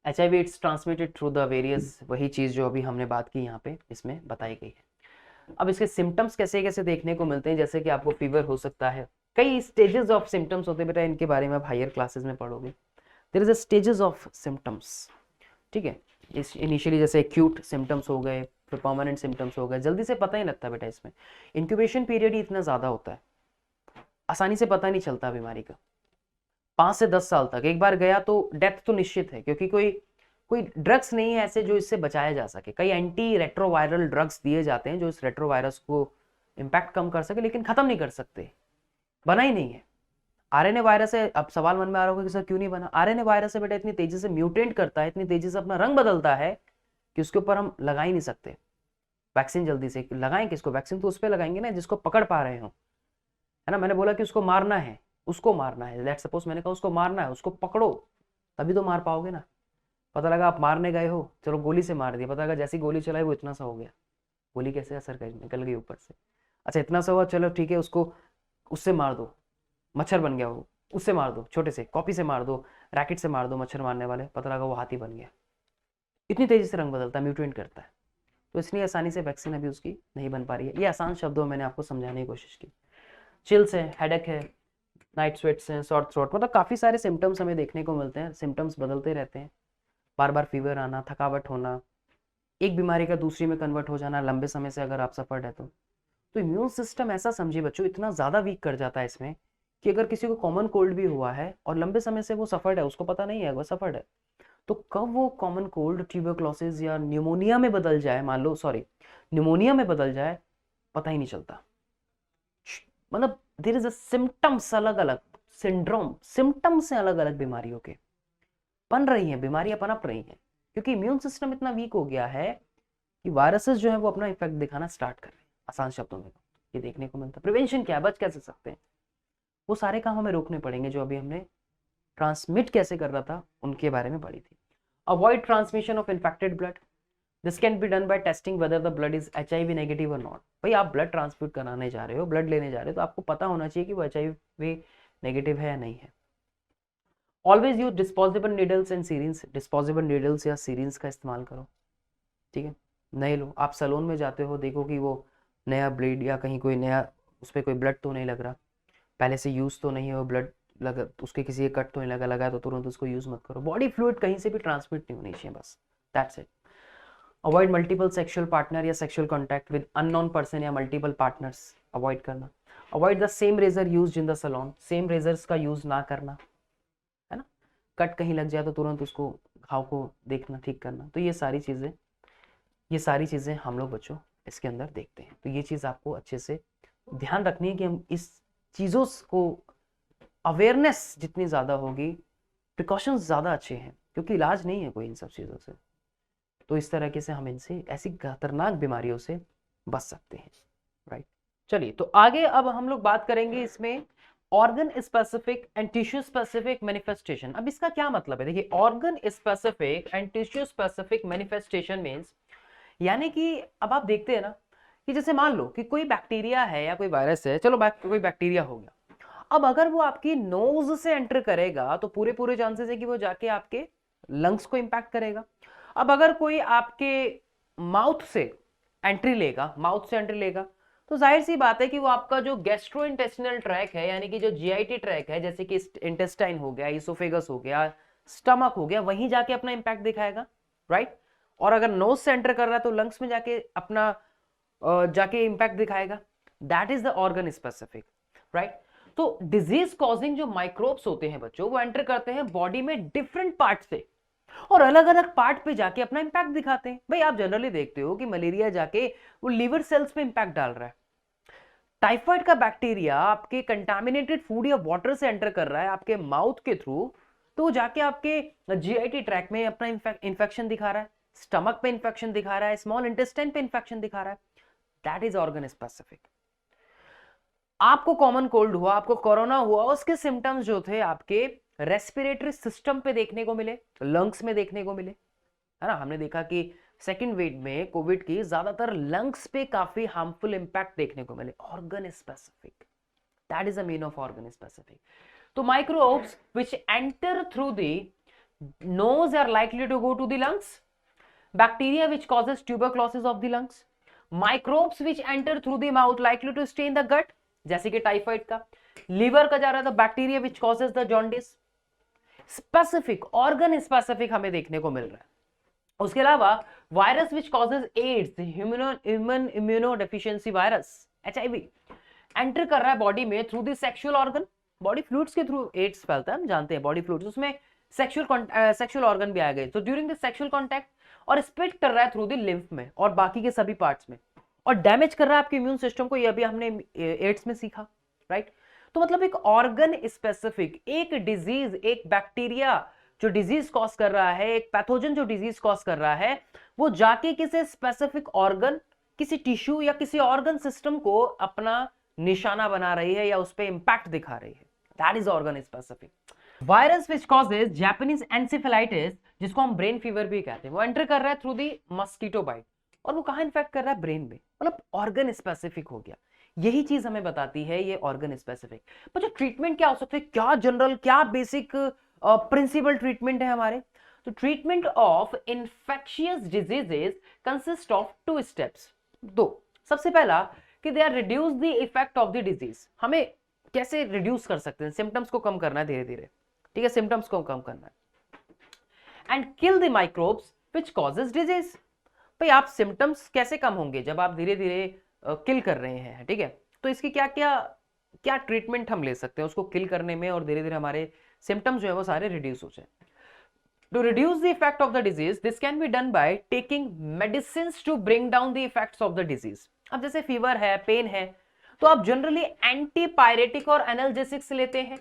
HIV it's transmitted through the various, वही चीज़ जो अभी हमने बात की यहाँ पे इसमें बताई गई है। अब इसके सिम्टम्स कैसे कैसे देखने को मिलते हैं, जैसे कि आपको फीवर हो सकता है, कई स्टेजेस ऑफ सिम्टम्स होते हैं बेटा, इनके बारे में आप हायर क्लासेस में पढ़ोगे, there is a stages of symptoms, ठीक है, इस इनिशियली जैसे एक्यूट सिम्टम्स हो गए, फिर परमानेंट सिम्टम्स हो गए, जल्दी से पता ही लगता बेटा, इसमें इंक्यूबेशन पीरियड ही इतना ज़्यादा होता है, आसानी से पता नहीं चलता बीमारी का, 5 से 10 साल तक, एक बार गया तो डेथ तो निश्चित है, क्योंकि कोई कोई ड्रग्स नहीं है ऐसे जो इससे बचाया जा सके, कई एंटी रेट्रोवायरल ड्रग्स दिए जाते हैं जो इस रेट्रोवायरस को इम्पैक्ट कम कर सके, लेकिन खत्म नहीं कर सकते, बना ही नहीं है। आरएनए वायरस है, अब सवाल मन में आ रहा होगा कि सर क्यों नहीं बना, आरएनए वायरस है बेटा, इतनी तेजी से म्यूटेंट करता है, इतनी तेजी से अपना रंग बदलता है कि उसके ऊपर हम लगा ही नहीं सकते वैक्सीन, जल्दी से लगाएं किसको, वैक्सीन तो उस पर लगाएंगे ना जिसको पकड़ पा रहे हो, है ना, मैंने बोला कि उसको मारना है, उसको मारना है, लेट्स सपोज मैंने कहा उसको मारना है, उसको पकड़ो तभी तो मार पाओगे ना, पता लगा आप मारने गए हो, चलो गोली से मार दिया, पता लगा जैसी गोली चलाई वो इतना सा हो गया, गोली कैसे असर कर निकल गई ऊपर से, अच्छा इतना सा हुआ, चलो ठीक है, उसको उससे मार दो, मच्छर बन गया वो, उससे मार दो, छोटे से कॉपी से मार दो, रैकेट से मार दो मच्छर मारने वाले, पता लगा वो हाथी बन गया, इतनी तेजी से रंग बदलता है, म्यूटेंट करता है, तो इसलिए आसानी से वैक्सीन अभी उसकी नहीं बन पा रही है। ये आसान शब्दों में मैंने आपको समझाने की कोशिश की। चिल्स है, हेडेक है, नाइट स्वेट्स हैं, शॉर्ट थ्रोट, मतलब काफ़ी सारे सिम्टम्स हमें देखने को मिलते हैं, सिम्टम्स बदलते रहते हैं, बार बार फीवर आना, थकावट होना, एक बीमारी का दूसरी में कन्वर्ट हो जाना लंबे समय से अगर आप सफर्ड है तो इम्यून सिस्टम ऐसा समझिए बच्चों इतना ज़्यादा वीक कर जाता है इसमें कि अगर किसी को कॉमन कोल्ड भी हुआ है और लंबे समय से वो सफर्ड है, उसको पता नहीं है वो सफर्ड है, तो कब वो कॉमन कोल्ड ट्यूबरक्लोसिस या न्यूमोनिया में बदल जाए, मान लो सॉरी न्यूमोनिया में बदल जाए, पता ही नहीं चलता। मतलब देयर इज अ सिम्टम्स अलग अलग, सिंड्रोम सिम्टम्स हैं अलग अलग बीमारियों के, बन रही हैं बीमारियां, पनप रही हैं, क्योंकि इम्यून सिस्टम इतना वीक हो गया है कि वायरसेस जो है वो अपना इफेक्ट दिखाना स्टार्ट कर रहे हैं। आसान शब्दों में ये देखने को मिलता है। प्रिवेंशन क्या है, बच कैसे सकते हैं, वो सारे काम हमें रोकने पड़ेंगे जो अभी हमने ट्रांसमिट कैसे कर रहा था उनके बारे में पढ़ी थी। Avoid transmission of infected blood, this can be done bye testing whether the blood is HIV negative और नॉट। भाई आप ब्लड ट्रांसफ्यूट कराने जा रहे हो, ब्लड लेने जा रहे हो, तो आपको पता होना चाहिए कि वो HIV नेगेटिव है या नहीं है। Always use disposable needles and syringe, disposable needles या सीरिंज का इस्तेमाल करो, ठीक है। नए लो, आप सैलून में जाते हो, देखो कि वो नया ब्लेड या कहीं कोई नया उस पर कोई ब्लड तो नहीं लग रहा, पहले से यूज तो नहीं है वो ब्लड लगा, उसके किसी कट तो नहीं लगा है तो तुरंत उसको यूज मत करो। बॉडी फ्लूइड कहीं से भी ट्रांसमिट नहीं होनी चाहिए, बस that's it. Avoid multiple sexual partner या sexual contact with unknown person या मल्टीपल पार्टनर्स, अवॉइड करना। Avoid the same razor used in the salon, same razors का यूज ना करना, है ना। कट कहीं लग जाए तो तुरंत उसको घाव को देखना, ठीक करना। तो ये सारी चीजें हम लोग बच्चों इसके अंदर देखते हैं। तो ये चीज आपको अच्छे से ध्यान रखनी है कि हम इस चीजों को अवेयरनेस जितनी ज्यादा होगी, प्रिकॉशंस ज्यादा अच्छे हैं, क्योंकि इलाज नहीं है कोई इन सब चीजों से। तो इस तरीके से हम इनसे ऐसी खतरनाक बीमारियों से बच सकते हैं, राइट। चलिए तो आगे अब हम लोग बात करेंगे इसमें organ specific and tissue specific manifestation. अब इसका क्या मतलब है, देखिए organ specific and tissue specific manifestation means, यानी कि अब आप देखते हैं ना कि जैसे मान लो कि कोई बैक्टीरिया है या कोई वायरस है, चलो कोई बैक्टीरिया हो गया, अब अगर वो आपकी नोज से एंटर करेगा तो पूरे पूरे चांसेस है कि वो जाके आपके लंग्स को इंपैक्ट करेगा। अब अगर कोई आपके माउथ से एंट्री लेगा तो जाहिर सी बात है कि वो आपका जो गैस्ट्रो इंटेस्टिनल ट्रैक है, यानी कि जो GIT ट्रैक है, जैसे कि इंटेस्टाइन हो गया, इसोफेगस हो गया, स्टमक हो गया, वहीं जाके अपना इंपैक्ट दिखाएगा, राइट। और अगर नोज से एंटर कर रहा है तो लंग्स में जाके अपना जाके इंपैक्ट दिखाएगा। That is the organ specific, right. तो डिजीज कॉजिंग जो माइक्रोब्स होते हैं बच्चों, वो एंटर करते हैं बॉडी में डिफरेंट पार्ट से और अलग अलग पार्ट पे जाके अपना इंपैक्ट दिखाते हैं। भाई आप जनरली देखते हो कि मलेरिया जाके वो लिवर सेल्स पे इंपैक्ट डाल रहा है, टाइफाइड का बैक्टीरिया आपके कंटामिनेटेड फूड या वाटर से एंटर कर रहा है आपके माउथ के थ्रू, तो जाके आपके GIT ट्रैक में अपना इंफेक्शन दिखा रहा है, स्टमक पे इंफेक्शन दिखा रहा है, स्मॉल इंटेस्टाइन पे इंफेक्शन दिखा रहा है। That is organ specific. आपको कॉमन कोल्ड हुआ, आपको कोरोना हुआ, उसके सिम्टम्स जो थे आपके रेस्पिरेटरी सिस्टम पे देखने को मिले, लंग्स में देखने को मिले, है ना। हमने देखा कि सेकेंड वेव में कोविड की ज्यादातर लंग्स पे काफी हार्मफुल इंपैक्ट देखने को मिले। Organ specific, that is the mean of organ specific. तो microbes which enter through the nose are likely to go to the lungs, bacteria which causes tuberculosis of the lungs, microbes which enter through the mouth likely to stay in the gut, जैसे कि typhoid का, liver का जा रहा था bacteria which causes the jaundice. Specific, organ specific हमें देखने को मिल रहा है। उसके अलावा virus which causes AIDS, human immunodeficiency virus, HIV, enter कर रहा है बॉडी में through the sexual organ, body fluids के थ्रू एड्स फैलता है, हम जानते हैं बॉडी फ्लूइड्स, उसमें सेक्सुअल ऑर्गन भी आ गए, तो ड्यूरिंग द सेक्सुअल कॉन्टैक्ट, और स्प्रेड कर रहा है थ्रू द लिम्फ में और बाकी के सभी पार्ट्स में, और डैमेज कर रहा है आपके इम्यून सिस्टम को। ये अभी हमने एड्स में सीखा, राइट। तो मतलब एक ऑर्गन स्पेसिफिक, एक डिजीज, एक बैक्टीरिया जो डिजीज कॉज कर रहा है, एक पैथोजन जो डिजीज कॉज कर रहा है, वो जाके किसी स्पेसिफिक ऑर्गन, किसी टिश्यू या किसी ऑर्गन सिस्टम को अपना निशाना बना रही है या उस पर इंपैक्ट दिखा रही है। That is organ specific. Virus which causes Japanese encephalitis, जिसको हम ब्रेन फीवर भी कहते हैं, वो एंटर कर रहा है थ्रू दी मस्कीटो बाइट, और वो कहां इन्फेक्ट कर रहा है, ब्रेन में, मतलब ऑर्गन स्पेसिफिक हो गया। यही चीज हमें बताती है ये ऑर्गन स्पेसिफिक। पर जो ट्रीटमेंट क्या हो सकते हैं, क्या जनरल, क्या बेसिक प्रिंसिपल ट्रीटमेंट है हमारे, तो treatment of infectious diseases consist of 2 steps. सबसे पहला कि they are reduce the effect of the disease, हमें कैसे रिड्यूस कर सकते हैं, सिम्टम्स को कम करना है धीरे धीरे, ठीक है, सिम्टम्स को कम करना है, and kill the microbes which causes disease, भाई आप सिम्टम्स कैसे कम होंगे जब आप धीरे धीरे किल कर रहे हैं, ठीक है। तो इसकी क्या क्या क्या ट्रीटमेंट हम ले सकते हैं उसको किल करने में, और धीरे धीरे हमारे सिम्टम्स जो है वो सारे रिड्यूस हो जाए। To reduce the effect of the disease, this can be done by taking medicines to bring down the effects of the disease. अब जैसे फीवर है, पेन है, तो आप जनरली एंटीपायरेटिक और एनाल्जेसिक्स लेते हैं।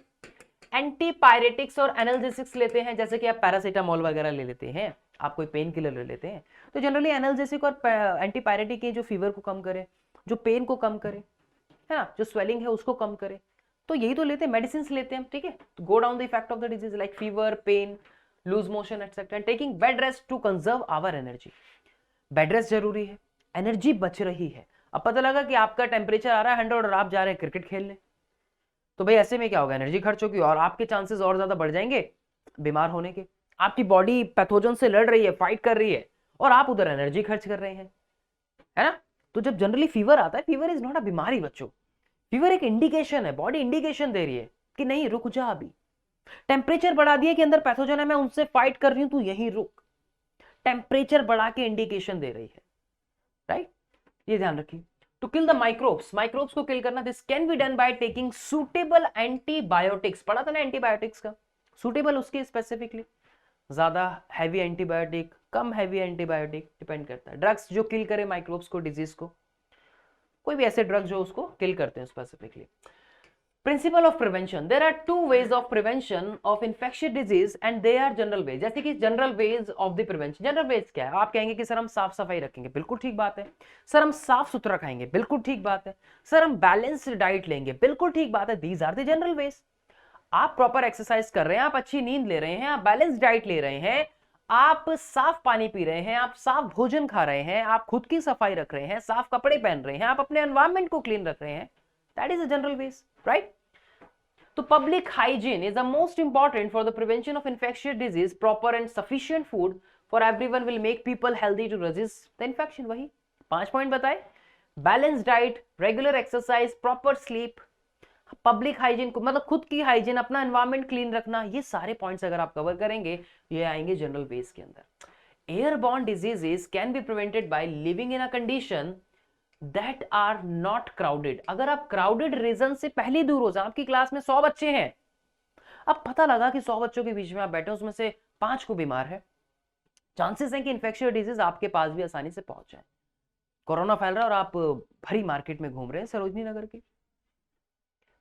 एंटीपायरेटिक्स और एनाल्जेसिक्स लेते हैं, जैसे कि आप पैरासीटामोल वगैरह ले लेते हैं, आप कोई पेन किलर ले लेते हैं, तो जनरली एनाल्जेसिक और एंटीपायरेटिक जो फीवर को कम करे, जो पेन को कम करे, है ना, जो स्वेलिंग है उसको कम करे, तो यही तो लेते हैं, मेडिसिन लेते हैं, ठीक है, तो go down the effect of the disease like fever, pain, loose motion etcetera, and taking bed rest to conserve our energy. Bed rest जरूरी है, एनर्जी बच रही है। अब पता लगा कि आपका टेम्परेचर आ रहा है 100 और आप जा रहे हैं क्रिकेट खेलने, तो भाई ऐसे में क्या होगा, एनर्जी खर्च होगी और आपके चांसेस और ज्यादा बढ़ जाएंगे बीमार होने के। आपकी बॉडी पैथोजन से लड़ रही है, फाइट कर रही है, और आप उधर एनर्जी खर्च कर रहे हैं, है ना। तो जब जनरली फीवर आता है, फीवर इज नॉट अ बीमारी बच्चों, फीवर एक इंडिकेशन है, बॉडी इंडिकेशन दे रही है कि नहीं रुक जा, अभी टेम्परेचर बढ़ा दिया कि अंदर पैथोजन है, मैं उनसे फाइट कर रही हूं, तू यहीं रुक, टेम्परेचर बढ़ा के इंडिकेशन दे रही है, राइट। ये ध्यान रखिए। To kill the microbes, microbes को किल करना, this can be done by taking suitable antibiotics. पढ़ा था ना एंटीबायोटिक्स का, सूटेबल उसके स्पेसिफिकली, ज्यादा हैवी एंटीबायोटिक, कम हैवी एंटीबायोटिक, डिपेंड करता है। ड्रग्स जो किल करे माइक्रोब्स को, डिजीज को, कोई भी ऐसे ड्रग्स जो उसको किल करते हैं specifically. Principle of prevention, there are two ways of prevention of infectious disease and they are general ways. जैसे कि general ways of the prevention, general ways क्या है, आप कहेंगे कि सर हम साफ सफाई रखेंगे, बिल्कुल ठीक बात है। सर हम साफ सुथरा खाएंगे, बिल्कुल ठीक बात है। सर हम बैलेंस्ड डाइट लेंगे, बिल्कुल ठीक बात है। These are the general ways. आप प्रॉपर एक्सरसाइज कर रहे हैं, आप अच्छी नींद ले रहे हैं, आप बैलेंस डाइट ले रहे हैं, आप साफ पानी पी रहे हैं, आप साफ भोजन खा रहे हैं, आप खुद की सफाई रख रहे हैं, साफ कपड़े पहन रहे हैं, आप अपने एनवायरमेंट को क्लीन रख रहे हैं, that is a general ways, right. तो public hygiene is the most important for the prevention of infectious disease. Proper and sufficient food for everyone will make people healthy to resist the infection. वही 5 point बताए, balance diet, regular exercise, proper sleep, public hygiene को मतलब खुद की hygiene, अपना environment clean रखना, ये सारे पॉइंट्स अगर आप कवर करेंगे, ये आएंगे जनरल बेस के अंदर। Airborne diseases can be prevented by living in a condition that are not crowded. अगर आप क्राउडेड रीजन से पहले दूर हो जाए, आपकी क्लास में 100 बच्चे हैं, अब पता लगा कि 100 बच्चों के बीच में आप बैठे, उसमें से 5 को बीमार है, चांसेस हैं कि इन्फेक्शियस डिजीज आपके पास भी आसानी से पहुंच जाए। कोरोना फैल रहा है और आप भरी मार्केट में घूम रहे हैं सरोजनी नगर की,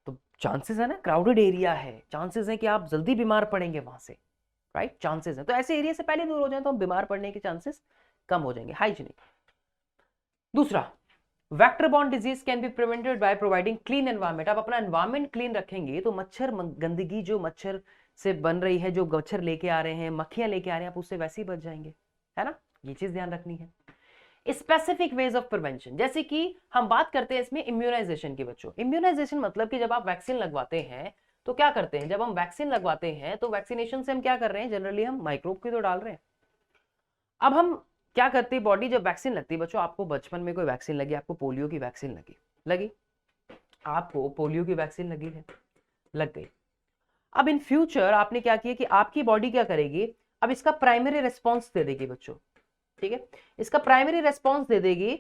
तो चांसेस है ना, क्राउडेड एरिया है, चांसेस है कि आप जल्दी बीमार पड़ेंगे वहां से, राइट, चांसेस है। तो ऐसे एरिया से पहले दूर हो जाए तो हम बीमार पड़ने के चांसेस कम हो जाएंगे, हाइजीनिक। दूसरा, vector borne disease can be prevented by providing clean environment. आप अपना एनवायरमेंट क्लीन रखेंगे तो मच्छर गंदगी जो मच्छर से बन रही है, जो मच्छर लेके आ रहे हैं, मक्खियां लेके आ रहे हैं, आप उससे वैसे ही बच जाएंगे, है ना। ये चीज ध्यान रखनी है। स्पेसिफिक वेज ऑफ प्रिवेंशन, जैसे कि हम बात करते हैं इसमें इम्यूनाइजेशन की। बच्चों, इम्यूनाइजेशन मतलब कि जब आप वैक्सीन लगवाते हैं तो क्या करते हैं, जब हम वैक्सीन लगवाते हैं तो वैक्सीनेशन से हम क्या कर रहे हैं, जनरली हम माइक्रोब की तो डाल रहे हैं। अब हम क्या करती है बॉडी, जब वैक्सीन लगती है, बच्चों आपको बचपन में कोई वैक्सीन लगी, आपको पोलियो की वैक्सीन लगी, आपको पोलियो की वैक्सीन लगी है, लग गई। अब इन फ्यूचर आपने क्या किया कि आपकी बॉडी क्या करेगी, अब इसका प्राइमरी रेस्पॉन्स दे देगी बच्चों, ठीक है, इसका प्राइमरी रेस्पॉन्स दे देगी,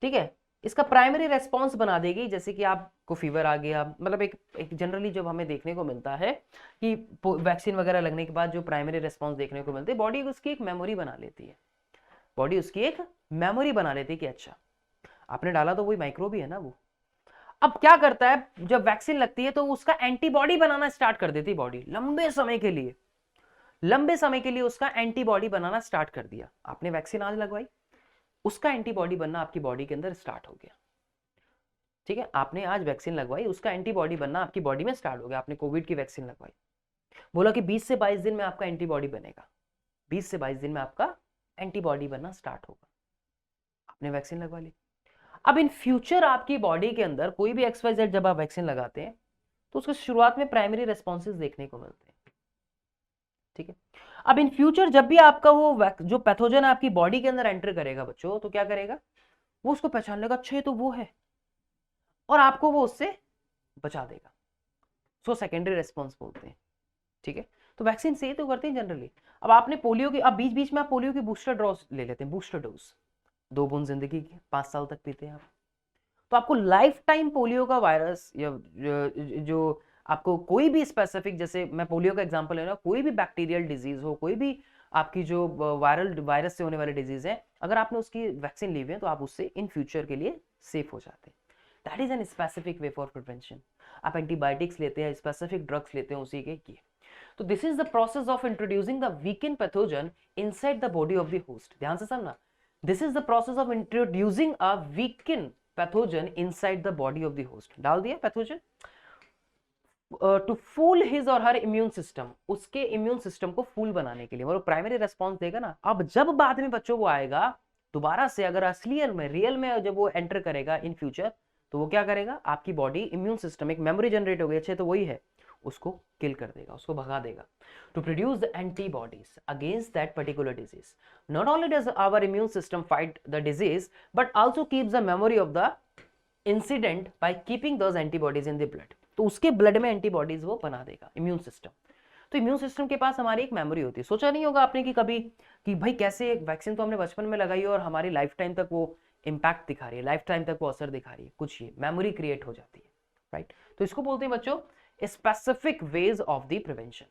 ठीक है, इसका प्राइमरी रेस्पॉन्स बना देगी। जैसे कि आपको फीवर आ गया, मतलब एक जनरली जब हमें देखने को मिलता है कि वैक्सीन वगैरह लगने के बाद जो प्राइमरी रेस्पॉन्स देखने को मिलती है, बॉडी उसकी एक मेमोरी बना लेती है, बॉडी उसकी एक मेमोरी बना लेती है कि अच्छा आपने डाला तो वही माइक्रोब ही है ना वो। अब क्या करता है, जब वैक्सीन लगती है तो उसका एंटीबॉडी बनाना स्टार्ट कर देती बॉडी, लंबे समय के लिए उसका एंटीबॉडी बनाना स्टार्ट कर दिया। आपने वैक्सीन आज लगवाई, उसका एंटीबॉडी बनना आपकी बॉडी के अंदर स्टार्ट हो गया, ठीक है, आपने आज वैक्सीन लगवाई, उसका एंटीबॉडी बनना आपकी बॉडी में स्टार्ट हो गया। आपने कोविड की वैक्सीन लगवाई, बोला कि 20 से 22 दिन में आपका एंटीबॉडी बनेगा, 20 से 22 दिन में आपका एंटीबॉडी बनना स्टार्ट होगा, आपने वैक्सीन लगवा ली। अब इन फ्यूचर आपकी बॉडी के अंदर कोई भी XYZ जब आप वैक्सीन लगाते हैं तो उसके शुरुआत में प्राइमरी रेस्पॉन्सेज देखने को मिलते हैं, ठीक है। अब इन फ्यूचर जब भी आपका वो जो पैथोजन आपकी बॉडी के अंदर एंटर करेगा बच्चों, तो क्या करेगा, वो उसको पहचान लेगा, अच्छा ये तो वो है, और आपको वो उससे बचा देगा। सो सेकेंडरी रेस्पॉन्स बोलते हैं, ठीक है। तो वैक्सीन से ही तो करते हैं जनरली। अब आपने पोलियो की, अब बीच बीच में आप पोलियो की बूस्टर डोज ले लेते हैं, बूस्टर डोज, 2 बूंद जिंदगी की, 5 साल तक पीते हैं आप, तो आपको लाइफ टाइम पोलियो का वायरस या जो आपको कोई भी स्पेसिफिक, जैसे मैं पोलियो का एग्जांपल ले रहा हूँ, कोई भी बैक्टीरियल डिजीज हो, कोई भी आपकी जो वायरस से होने वाली डिजीज है, अगर आपने उसकी वैक्सीन ली हुई है तो आप उससे इन फ्यूचर के लिए सेफ हो जाते हैं। That is N specific way for prevention. आप एंटीबायोटिक्स लेते हैं, स्पेसिफिक ड्रग्स लेते हैं उसी के ये। तो this is the process of introducing the weekend pathogen inside the body of the host. ध्यान से समझना, this is the process of introducing a weekend pathogen inside the body of the host. डाल दिया पैथोजन टू फूल हिज और हर immune system, उसके immune system को फूल बनाने के लिए, वो प्राइमरी रेस्पॉन्स देगा ना। अब जब बाद में बच्चों को आएगा दोबारा से, अगर असलियत में रियल में जब वो एंटर करेगा इन फ्यूचर, तो वो क्या करेगा, आपकी बॉडी इम्यून सिस्टम, एक मेमोरी जनरेट हो गई अच्छे, तो वही है, उसको किल कर देगा, उसको भगा देगा, to produce the antibodies against that particular disease. Not only does our immune system fight the disease, but also keeps the memory of the incident by keeping those antibodies in the blood. तो उसके blood में antibodies वो बना देगा immune system. तो immune system के पास हमारी एक मेमोरी होती है। सोचा नहीं होगा आपने कि कभी कि भाई कैसे एक वैक्सीन तो हमने बचपन में लगाई है और हमारी लाइफ टाइम तक वो इंपैक्ट दिखा रही है, लाइफ टाइम तक वो असर दिखा रही है, कुछ ये मेमोरी क्रिएट हो जाती है, राइट। तो इसको बोलते हैं बच्चों specific ways of the prevention.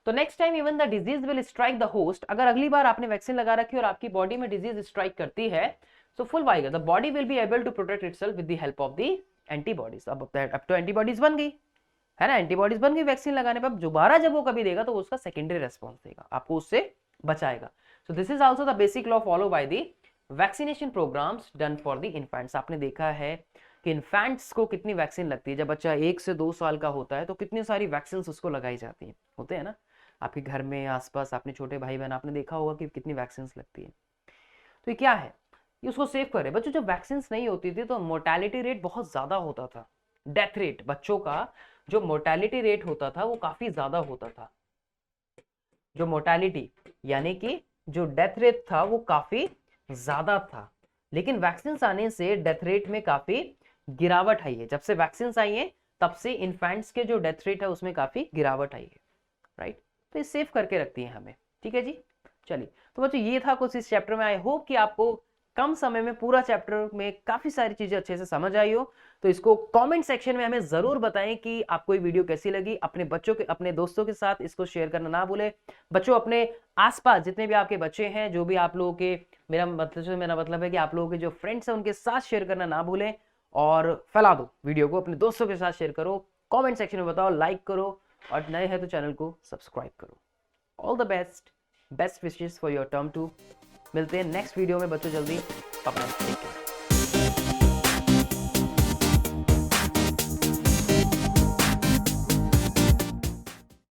तो next time even the disease will strike the host, अगर अगली बार आपने वैक्सीन लगा रखी और आपकी बॉडी में डिजीज स्ट्राइक करती है, so full vigour the body will be able to protect itself with the help of the antibodies. अब तो एंटीबॉडीज बन गई है ना, एंटीबॉडीज बन गई वैक्सीन लगाने पर, दोबारा जब वो कभी देगा तो उसका सेकेंडरी रेस्पॉन्स देगा, आपको उससे बचाएगा। So this is also the basic law follow by the vaccination programmes done for the infants. आपने देखा है कि इन्फेंट्स को कितनी वैक्सीन लगती है, जब बच्चा 1 से 2 साल का होता है तो कितनी सारी वैक्सीन उसको लगाई जाती है, होते हैं ना, आपके घर में आसपास अपने छोटे भाई बहन आपने देखा होगा कि कितनी वैक्सीन लगती है। तो ये क्या है, ये उसको सेव करे। बच्चों जब वैक्सीन नहीं होती थी तो मोर्टेलिटी रेट बहुत ज्यादा होता था, डेथ रेट, बच्चों का जो मोर्टेलिटी रेट होता था वो काफी ज्यादा होता था। जो मोर्टेलिटी यानी कि जो डेथ रेट था वो काफी ज्यादा था, लेकिन वैक्सीन आने से डेथ रेट में काफी गिरावट आई है। जब से वैक्सीन आई है तब से इन्फेंट्स के जो डेथ रेट है उसमें काफी गिरावट आई है, राइट। तो ये सेव करके रखती है हमें, ठीक है जी। चलिए तो बच्चों ये था कुछ इस चैप्टर में। आई होप कि आपको कम समय में पूरा चैप्टर में काफी सारी चीजें अच्छे से समझ आई हो। तो इसको कमेंट सेक्शन में हमें जरूर बताएं कि आपको ये वीडियो कैसी लगी। अपने बच्चों के, अपने दोस्तों के साथ इसको शेयर करना ना भूलें। बच्चों अपने आसपास जितने भी आपके बच्चे हैं, जो भी आप लोगों के, मेरा मतलब है कि आप लोगों के जो फ्रेंड्स हैं उनके साथ शेयर करना ना भूलें, और फैला दो वीडियो को, अपने दोस्तों के साथ शेयर करो, कमेंट सेक्शन में बताओ, लाइक करो, और नए हैं तो चैनल को सब्सक्राइब करो। All the best wishes for your term 2। मिलते हैं नेक्स्ट वीडियो में बच्चों जल्दी। Bye bye, take care.